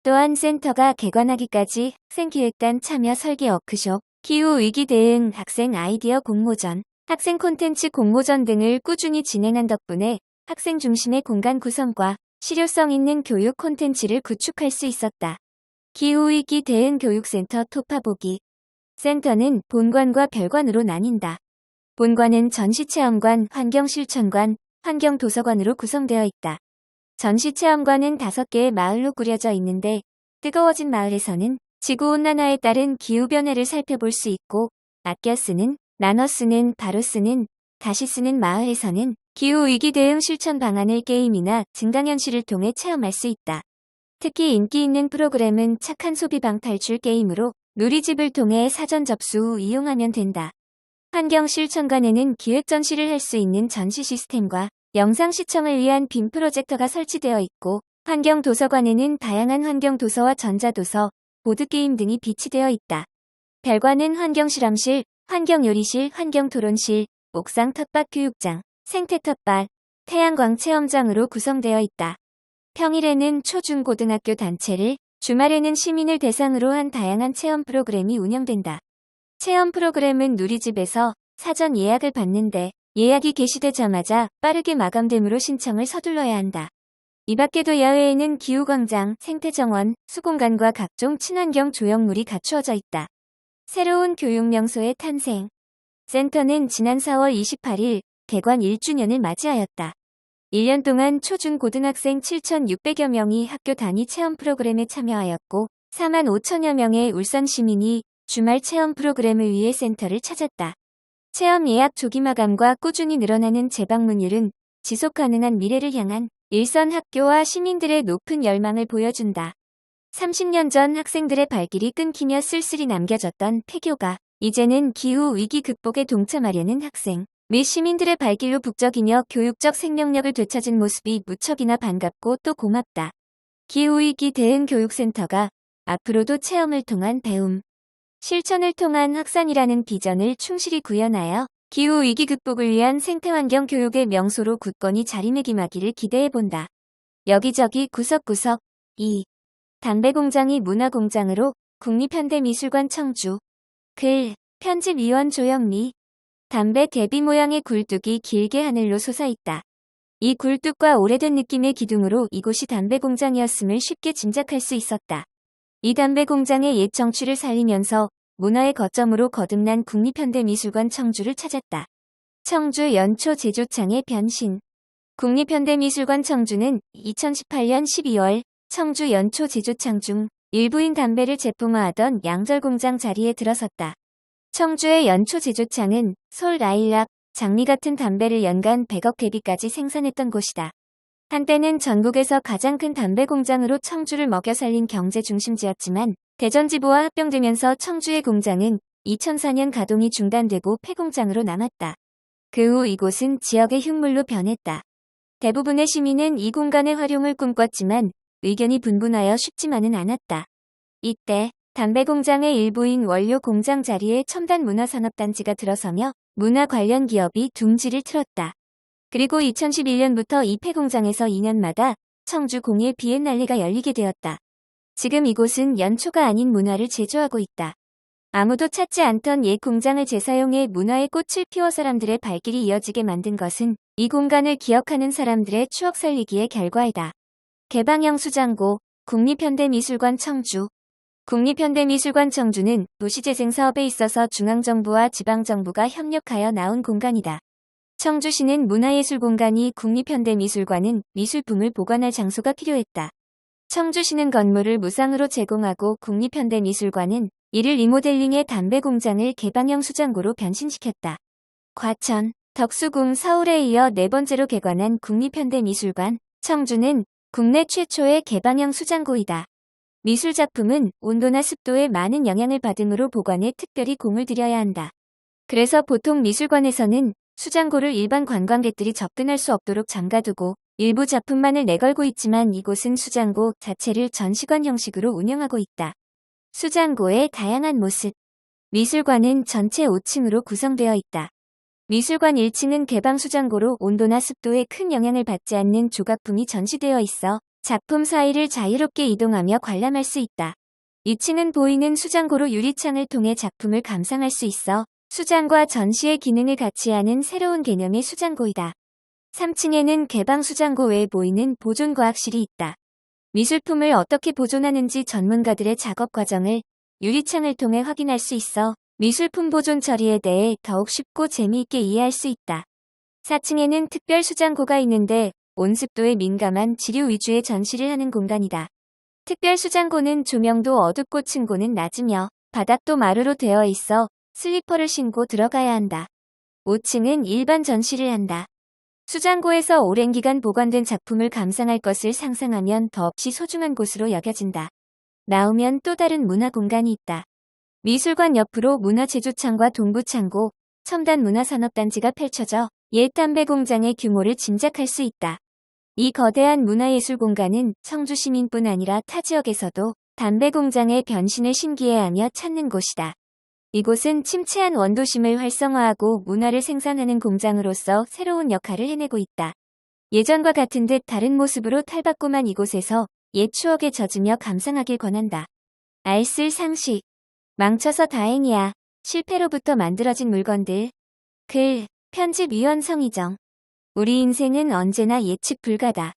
A: 또한 센터가 개관하기까지 학생기획단 참여 설계 워크숍, 기후위기 대응 학생 아이디어 공모전, 학생 콘텐츠 공모전 등을 꾸준히 진행한 덕분에 학생 중심의 공간 구성과 실효성 있는 교육 콘텐츠를 구축할 수 있었다. 기후위기 대응 교육센터 토파보기. 센터는 본관과 별관으로 나뉜다. 본관은 전시체험관, 환경실천관, 환경도서관으로 구성되어 있다. 전시체험관은 5개의 마을로 꾸려져 있는데 뜨거워진 마을에서는 지구온난화에 따른 기후변화를 살펴볼 수 있고 아껴 쓰는, 나눠 쓰는, 바로 쓰는, 다시 쓰는 마을에서는 기후위기 대응 실천 방안을 게임이나 증강현실을 통해 체험할 수 있다. 특히 인기 있는 프로그램은 착한 소비 방탈출 게임으로 누리집을 통해 사전 접수 후 이용하면 된다. 환경실천관에는 기획 전시를 할 수 있는 전시 시스템과 영상 시청을 위한 빔 프로젝터가 설치되어 있고, 환경도서관에는 다양한 환경도서와 전자도서, 보드게임 등이 비치되어 있다. 별관은 환경실험실, 환경요리실, 환경토론실, 옥상 텃밭 교육장, 생태 텃밭, 태양광 체험장으로 구성되어 있다. 평일에는 초중고등학교 단체를, 주말에는 시민을 대상으로 한 다양한 체험 프로그램이 운영된다. 체험 프로그램은 누리집에서 사전 예약을 받는데, 예약이 개시되자마자 빠르게 마감되므로 신청을 서둘러야 한다. 이 밖에도 야외에는 기후광장, 생태정원, 수공간과 각종 친환경 조형물이 갖추어져 있다. 새로운 교육명소의 탄생. 센터는 지난 4월 28일 개관 1주년을 맞이하였다. 1년 동안 초중고등학생 7,600여 명이 학교 단위 체험 프로그램에 참여하였고, 4만 5천여 명의 울산 시민이 주말 체험 프로그램을 위해 센터를 찾았다. 체험 예약 조기 마감과 꾸준히 늘어나는 재방문율은 지속 가능한 미래를 향한 일선 학교와 시민들의 높은 열망을 보여준다. 30년 전 학생들의 발길이 끊기며 쓸쓸히 남겨졌던 폐교가 이제는 기후위기 극복에 동참하려는 학생 및 시민들의 발길로 북적이며 교육적 생명력을 되찾은 모습이 무척이나 반갑고 또 고맙다. 기후위기 대응 교육센터가 앞으로도 체험을 통한 배움, 실천을 통한 확산이라는 비전을 충실히 구현하여 기후위기 극복을 위한 생태환경 교육의 명소로 굳건히 자리매김하기를 기대해본다. 여기저기 구석구석 2. 담배공장이 문화공장으로 국립현대미술관 청주. 글, 편집위원 조영미. 담배 대비 모양의 굴뚝이 길게 하늘로 솟아있다. 이 굴뚝과 오래된 느낌의 기둥으로 이곳이 담배공장이었음을 쉽게 짐작할 수 있었다. 이 담배공장의 옛 정취를 살리면서 문화의 거점으로 거듭난 국립현대미술관 청주를 찾았다. 청주 연초 제조창의 변신. 국립현대미술관 청주는 2018년 12월 청주 연초 제조창 중 일부인 담배를 제품화하던 양절공장 자리에 들어섰다. 청주의 연초 제조창은 솔, 라일락, 장미 같은 담배를 연간 100억 개비까지 생산했던 곳이다. 한때는 전국에서 가장 큰 담배 공장으로 청주를 먹여 살린 경제 중심지였지만 대전지부와 합병되면서 청주의 공장은 2004년 가동이 중단되고 폐공장으로 남았다. 그 후 이곳은 지역의 흉물로 변했다. 대부분의 시민은 이 공간의 활용을 꿈꿨지만 의견이 분분하여 쉽지만은 않았다. 이때 담배 공장의 일부인 원료 공장 자리에 첨단 문화산업단지가 들어서며 문화 관련 기업이 둥지를 틀었다. 그리고 2011년부터 이 폐공장에서 2년마다 청주 공예 비엔날레가 열리게 되었다. 지금 이곳은 연초가 아닌 문화를 제조하고 있다. 아무도 찾지 않던 옛 공장을 재사용해 문화의 꽃을 피워 사람들의 발길이 이어지게 만든 것은 이 공간을 기억하는 사람들의 추억 살리기의 결과이다. 개방형 수장고, 국립현대미술관 청주. 국립현대미술관 청주는 도시재생 사업에 있어서 중앙정부와 지방정부가 협력하여 나온 공간이다. 청주시는 문화예술공간이 국립현대미술관은 미술품을 보관할 장소가 필요했다. 청주시는 건물을 무상으로 제공하고 국립현대미술관은 이를 리모델링해 담배공장을 개방형 수장고로 변신시켰다. 과천, 덕수궁 서울에 이어 네 번째로 개관한 국립현대미술관 청주는 국내 최초의 개방형 수장고이다. 미술작품은 온도나 습도에 많은 영향을 받으므로 보관에 특별히 공을 들여야 한다. 그래서 보통 미술관에서는 수장고를 일반 관광객들이 접근할 수 없도록 잠가두고 일부 작품만을 내걸고 있지만 이곳은 수장고 자체를 전시관 형식으로 운영하고 있다. 수장고의 다양한 모습. 미술관은 전체 5층으로 구성되어 있다. 미술관 1층은 개방 수장고로 온도나 습도에 큰 영향을 받지 않는 조각품이 전시되어 있어 작품 사이를 자유롭게 이동하며 관람할 수 있다. 2층은 보이는 수장고로 유리창을 통해 작품을 감상할 수 있어 수장과 전시의 기능을 같이 하는 새로운 개념의 수장고이다. 3층에는 개방 수장고 외에 보이는 보존과학실이 있다. 미술품을 어떻게 보존하는지 전문가들의 작업 과정을 유리창을 통해 확인할 수 있어 미술품 보존 처리에 대해 더욱 쉽고 재미있게 이해할 수 있다. 4층에는 특별 수장고가 있는데 온습도에 민감한 지류 위주의 전시를 하는 공간이다. 특별 수장고는 조명도 어둡고 층고는 낮으며 바닥도 마루로 되어 있어 슬리퍼를 신고 들어가야 한다. 5층은 일반 전시를 한다. 수장고에서 오랜 기간 보관된 작품을 감상할 것을 상상하면 더없이 소중한 곳으로 여겨진다. 나오면 또 다른 문화 공간이 있다. 미술관 옆으로 문화제조창과 동부창고, 첨단 문화산업단지가 펼쳐져 옛 담배 공장의 규모를 짐작할 수 있다. 이 거대한 문화예술 공간은 청주 시민뿐 아니라 타 지역에서도 담배 공장의 변신을 신기해하며 찾는 곳이다. 이곳은 침체한 원도심을 활성화하고 문화를 생산하는 공장으로서 새로운 역할을 해내고 있다. 예전과 같은 듯 다른 모습으로 탈바꿈한 이곳에서 옛 추억에 젖으며 감상하길 권한다. 알쓸 상식. 망쳐서 다행이야. 실패로부터 만들어진 물건들. 편집위원 성희정. 우리 인생은 언제나 예측 불가다.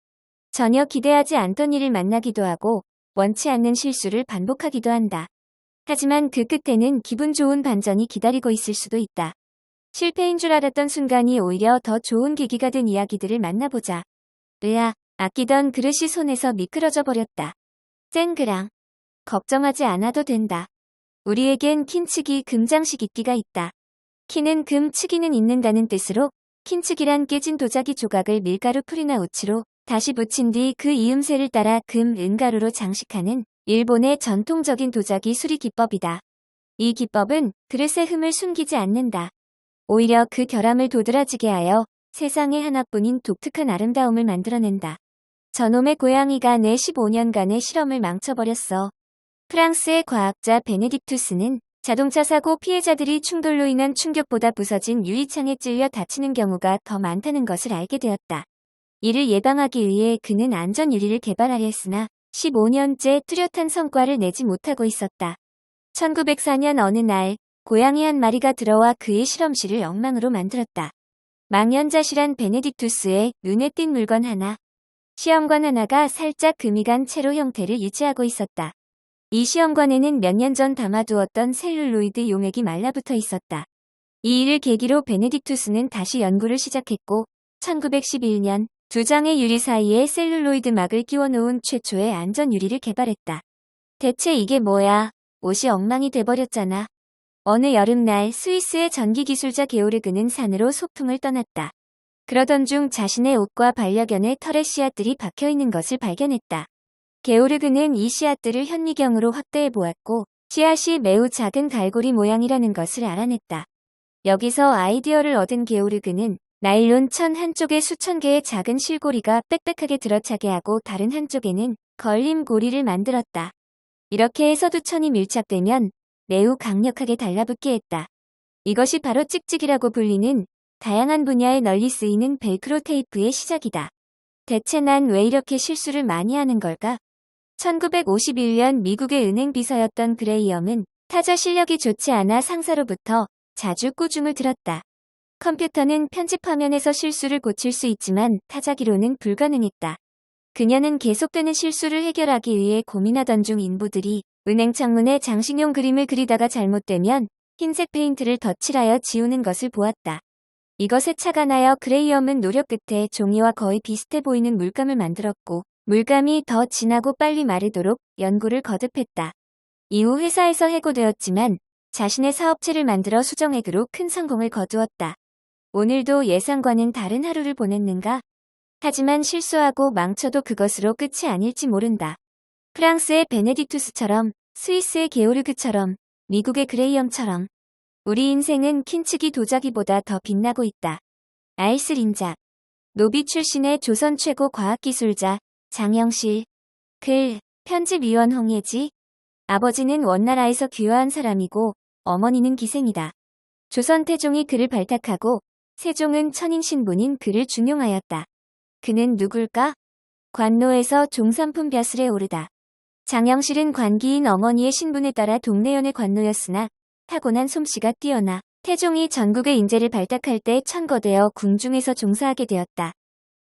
A: 전혀 기대하지 않던 일을 만나기도 하고 원치 않는 실수를 반복하기도 한다. 하지만 그 끝에는 기분 좋은 반전이 기다리고 있을 수도 있다. 실패인 줄 알았던 순간이 오히려 더 좋은 계기가 된 이야기들을 만나보자. 아끼던 그릇이 손에서 미끄러져 버렸다. 쨍그랑. 걱정하지 않아도 된다. 우리에겐 킨치기 금장식 이끼가 있다. 키는 금, 치기는 있는다는 뜻으로 킨치기란 깨진 도자기 조각을 밀가루 풀이나 우치로 다시 붙인 뒤 그 이음새를 따라 금, 은가루로 장식하는 일본의 전통적인 도자기 수리 기법이다. 이 기법은 그릇의 흠을 숨기지 않는다. 오히려 그 결함을 도드라지게 하여 세상에 하나뿐인 독특한 아름다움을 만들어낸다. 저놈의 고양이가 내 15년간의 실험을 망쳐버렸어. 프랑스의 과학자 베네딕투스는 자동차 사고 피해자들이 충돌로 인한 충격보다 부서진 유리창에 찔려 다치는 경우가 더 많다는 것을 알게 되었다. 이를 예방하기 위해 그는 안전 유리를 개발하려 했으나 15년째 뚜렷한 성과를 내지 못하고 있었다. 1904년 어느 날 고양이 한 마리가 들어와 그의 실험실을 엉망으로 만들었다. 망연자실한 베네딕투스의 눈에 띈 물건 하나. 시험관 하나가 살짝 금이 간 채로 형태를 유지하고 있었다. 이 시험관에는 몇 년 전 담아두었던 셀룰로이드 용액이 말라붙어 있었다. 이 일을 계기로 베네딕투스는 다시 연구를 시작했고 1911년 두 장의 유리 사이에 셀룰로이드 막을 끼워놓은 최초의 안전 유리를 개발했다. 대체 이게 뭐야? 옷이 엉망이 돼버렸잖아. 어느 여름날 스위스의 전기기술자 게오르그는 산으로 소풍을 떠났다. 그러던 중 자신의 옷과 반려견의 털에 씨앗들이 박혀있는 것을 발견했다. 게오르그는 이 씨앗들을 현미경으로 확대해 보았고 씨앗이 매우 작은 갈고리 모양이라는 것을 알아냈다. 여기서 아이디어를 얻은 게오르그는 나일론 천 한쪽에 수천 개의 작은 실고리가 빽빽하게 들어차게 하고 다른 한쪽에는 걸림 고리를 만들었다. 이렇게 해서 두 천이 밀착되면 매우 강력하게 달라붙게 했다. 이것이 바로 찍찍이라고 불리는 다양한 분야에 널리 쓰이는 벨크로 테이프의 시작이다. 대체 난 왜 이렇게 실수를 많이 하는 걸까? 1951년 미국의 은행 비서였던 그레이엄은 타자 실력이 좋지 않아 상사로부터 자주 꾸중을 들었다. 컴퓨터는 편집 화면에서 실수를 고칠 수 있지만 타자기로는 불가능했다. 그녀는 계속되는 실수를 해결하기 위해 고민하던 중 인부들이 은행 창문에 장식용 그림을 그리다가 잘못되면 흰색 페인트를 덧칠하여 지우는 것을 보았다. 이것에 차가 나여 그레이엄은 노력 끝에 종이와 거의 비슷해 보이는 물감을 만들었고 물감이 더 진하고 빨리 마르도록 연구를 거듭했다. 이후 회사에서 해고되었지만 자신의 사업체를 만들어 수정액으로 큰 성공을 거두었다. 오늘도 예상과는 다른 하루를 보냈는가? 하지만 실수하고 망쳐도 그것으로 끝이 아닐지 모른다. 프랑스의 베네딕투스처럼, 스위스의 게오르그처럼, 미국의 그레이엄처럼 우리 인생은 킨치기 도자기보다 더 빛나고 있다. 알쓸 인작. 노비 출신의 조선 최고 과학기술자 장영실. 편집위원 홍예지. 아버지는 원나라에서 귀화한 사람이고 어머니는 기생이다. 조선 태종이 그를 발탁하고 세종은 천인 신분인 그를 중용하였다. 그는 누굴까? 관노에서 종삼품 벼슬에 오르다. 장영실은 관기인 어머니의 신분에 따라 동네연의 관노였으나 타고난 솜씨가 뛰어나 태종이 전국의 인재를 발탁할 때 천거되어 궁중에서 종사하게 되었다.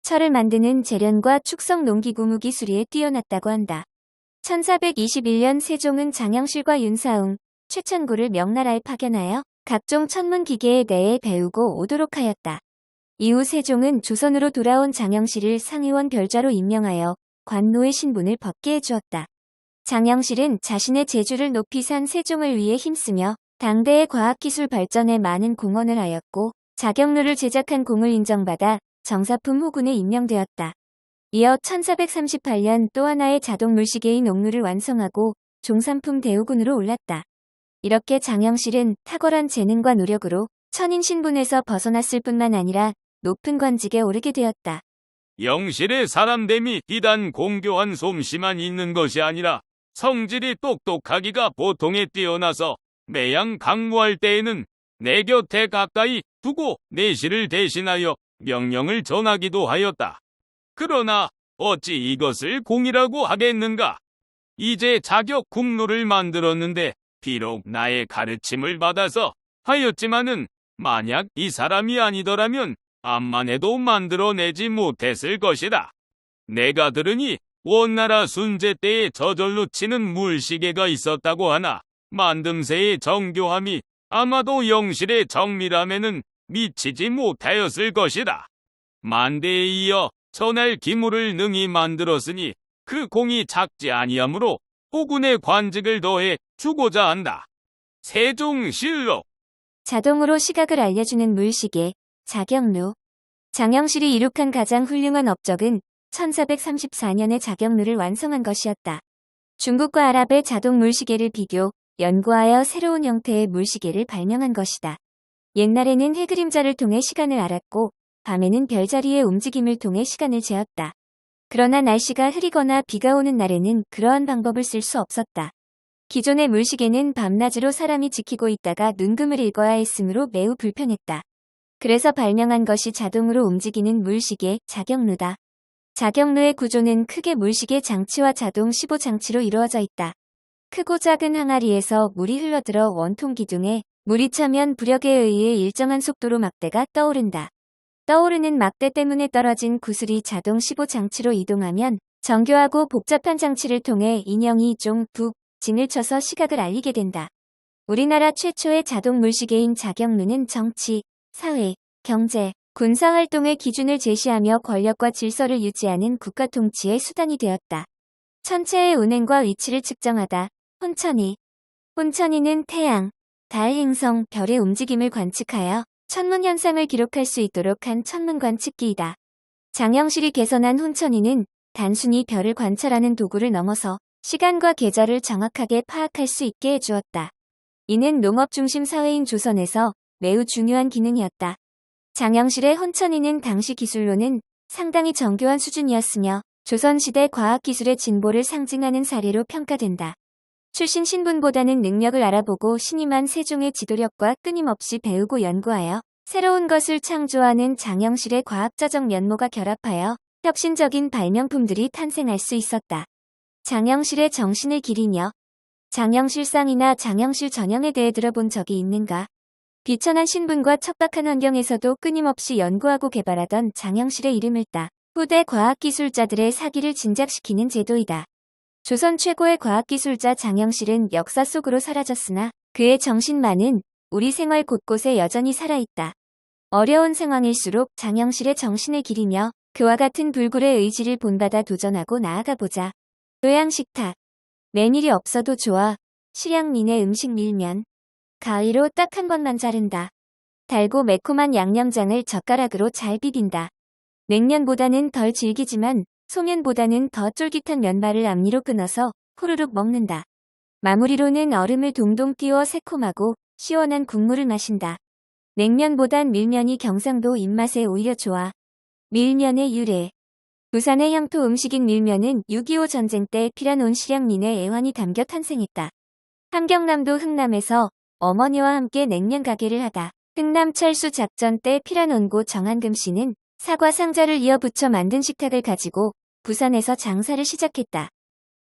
A: 철을 만드는 재련과 축성 농기구무 기술에 뛰어났다고 한다. 1421년 세종은 장영실과 윤사웅, 최천구를 명나라에 파견하여 각종 천문 기계에 대해 배우고 오도록 하였다. 이후 세종은 조선으로 돌아온 장영실을 상의원 별좌로 임명하여 관노의 신분을 벗게 해주었다. 장영실은 자신의 재주를 높이 산 세종을 위해 힘쓰며 당대의 과학기술 발전에 많은 공헌을 하였고 자경루를 제작한 공을 인정받아 정사품 호군에 임명되었다. 이어 1438년 또 하나의 자동 물시계인 옥루를 완성하고 종삼품 대우군으로 올랐다. 이렇게 장영실은 탁월한 재능과 노력으로 천인 신분에서 벗어났을 뿐만 아니라 높은 관직에 오르게 되었다.
D: 영실의 사람됨이 비단 공교한 솜씨만 있는 것이 아니라 성질이 똑똑하기가 보통에 뛰어나서 매양 강무할 때에는 내 곁에 가까이 두고 내실을 대신하여 명령을 전하기도 하였다. 그러나 어찌 이것을 공이라고 하겠는가? 이제 자격 국루를 만들었는데 비록 나의 가르침을 받아서 하였지만은 만약 이 사람이 아니더라면 암만 해도 만들어내지 못했을 것이다. 내가 들으니 원나라 순제 때에 저절로 치는 물시계가 있었다고 하나 만듦새의 정교함이 아마도 영실의 정밀함에는 미치지 못하였을 것이다. 만대에 이어 전할 기물을 능히 만들었으니 그 공이 작지 아니하므로 호군의 관직을 더해 주고자 한다. 세종실록.
A: 자동으로 시각을 알려주는 물시계, 자경루. 장영실이 이룩한 가장 훌륭한 업적은 1434년에 자경루를 완성한 것이었다. 중국과 아랍의 자동 물시계를 비교, 연구하여 새로운 형태의 물시계를 발명한 것이다. 옛날에는 해그림자를 통해 시간을 알았고, 밤에는 별자리의 움직임을 통해 시간을 재었다. 그러나 날씨가 흐리거나 비가 오는 날에는 그러한 방법을 쓸 수 없었다. 기존의 물시계는 밤낮으로 사람이 지키고 있다가 눈금을 읽어야 했으므로 매우 불편했다. 그래서 발명한 것이 자동으로 움직이는 물시계, 자경루다. 자경루의 구조는 크게 물시계 장치와 자동 15장치로 이루어져 있다. 크고 작은 항아리에서 물이 흘러들어 원통 기둥에 물이 차면 부력에 의해 일정한 속도로 막대가 떠오른다. 떠오르는 막대 때문에 떨어진 구슬이 자동 15장치로 이동하면 정교하고 복잡한 장치를 통해 인형이 종, 북, 진을 쳐서 시각을 알리게 된다. 우리나라 최초의 자동 물시계인 자경루는 정치, 사회, 경제, 군사활동의 기준을 제시하며 권력과 질서를 유지하는 국가 통치의 수단이 되었다. 천체의 운행과 위치를 측정하다. 혼천이. 혼천이는 태양, 달, 행성, 별의 움직임을 관측하여 천문 현상을 기록할 수 있도록 한 천문 관측기이다. 장영실이 개선한 혼천이는 단순히 별을 관찰하는 도구를 넘어서 시간과 계절을 정확하게 파악할 수 있게 해주었다. 이는 농업 중심 사회인 조선에서 매우 중요한 기능이었다. 장영실의 혼천이는 당시 기술로는 상당히 정교한 수준이었으며 조선시대 과학기술의 진보를 상징하는 사례로 평가된다. 출신 신분보다는 능력을 알아보고 신임한 세종의 지도력과 끊임없이 배우고 연구하여 새로운 것을 창조하는 장영실의 과학자적 면모가 결합하여 혁신적인 발명품들이 탄생할 수 있었다. 장영실의 정신을 기리며. 장영실상이나 장영실 전형에 대해 들어본 적이 있는가? 비천한 신분과 척박한 환경에서도 끊임없이 연구하고 개발하던 장영실의 이름을 따 후대 과학기술자들의 사기를 진작시키는 제도이다. 조선 최고의 과학기술자 장영실은 역사 속으로 사라졌으나 그의 정신만은 우리 생활 곳곳에 여전히 살아있다. 어려운 상황일수록 장영실의 정신을 기리며 그와 같은 불굴의 의지를 본받아 도전하고 나아가보자. 요양식탁. 매일이 없어도 좋아. 실향민의 음식 밀면. 가위로 딱 한 번만 자른다. 달고 매콤한 양념장을 젓가락으로 잘 비빈다. 냉면보다는 덜 질기지만 소면보다는 더 쫄깃한 면발을 앞니로 끊어서 후루룩 먹는다. 마무리로는 얼음을 동동 띄워 새콤하고 시원한 국물을 마신다. 냉면보단 밀면이 경상도 입맛에 오히려 좋아. 밀면의 유래. 부산의 향토 음식인 밀면은 6.25 전쟁 때 피란온 실향민의 애환이 담겨 탄생했다. 함경남도 흥남에서 어머니와 함께 냉면 가게를 하다 흥남 철수 작전 때 피란온고 정한금 씨는 사과 상자를 이어 붙여 만든 식탁을 가지고 부산에서 장사를 시작했다.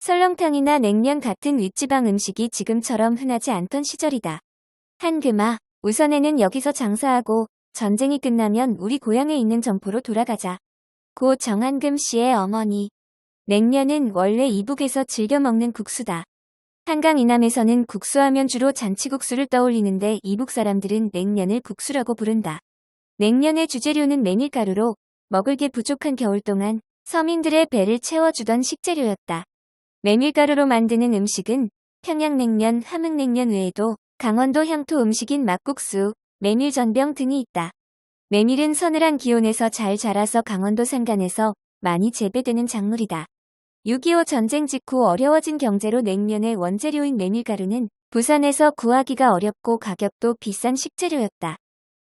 A: 설렁탕이나 냉면 같은 윗지방 음식이 지금처럼 흔하지 않던 시절이다. 한금아, 우선에는 여기서 장사하고 전쟁이 끝나면 우리 고향에 있는 점포로 돌아가자. 고 정한금 씨의 어머니. 냉면은 원래 이북에서 즐겨 먹는 국수다. 한강 이남에서는 국수하면 주로 잔치국수를 떠올리는데 이북 사람들은 냉면을 국수라고 부른다. 냉면의 주재료는 메밀가루로 먹을 게 부족한 겨울 동안 서민들의 배를 채워주던 식재료였다. 메밀가루로 만드는 음식은 평양냉면, 함흥냉면 외에도 강원도 향토 음식인 막국수, 메밀전병 등이 있다. 메밀은 서늘한 기온에서 잘 자라서 강원도 산간에서 많이 재배되는 작물이다. 6.25 전쟁 직후 어려워진 경제로 냉면의 원재료인 메밀가루는 부산에서 구하기가 어렵고 가격도 비싼 식재료였다.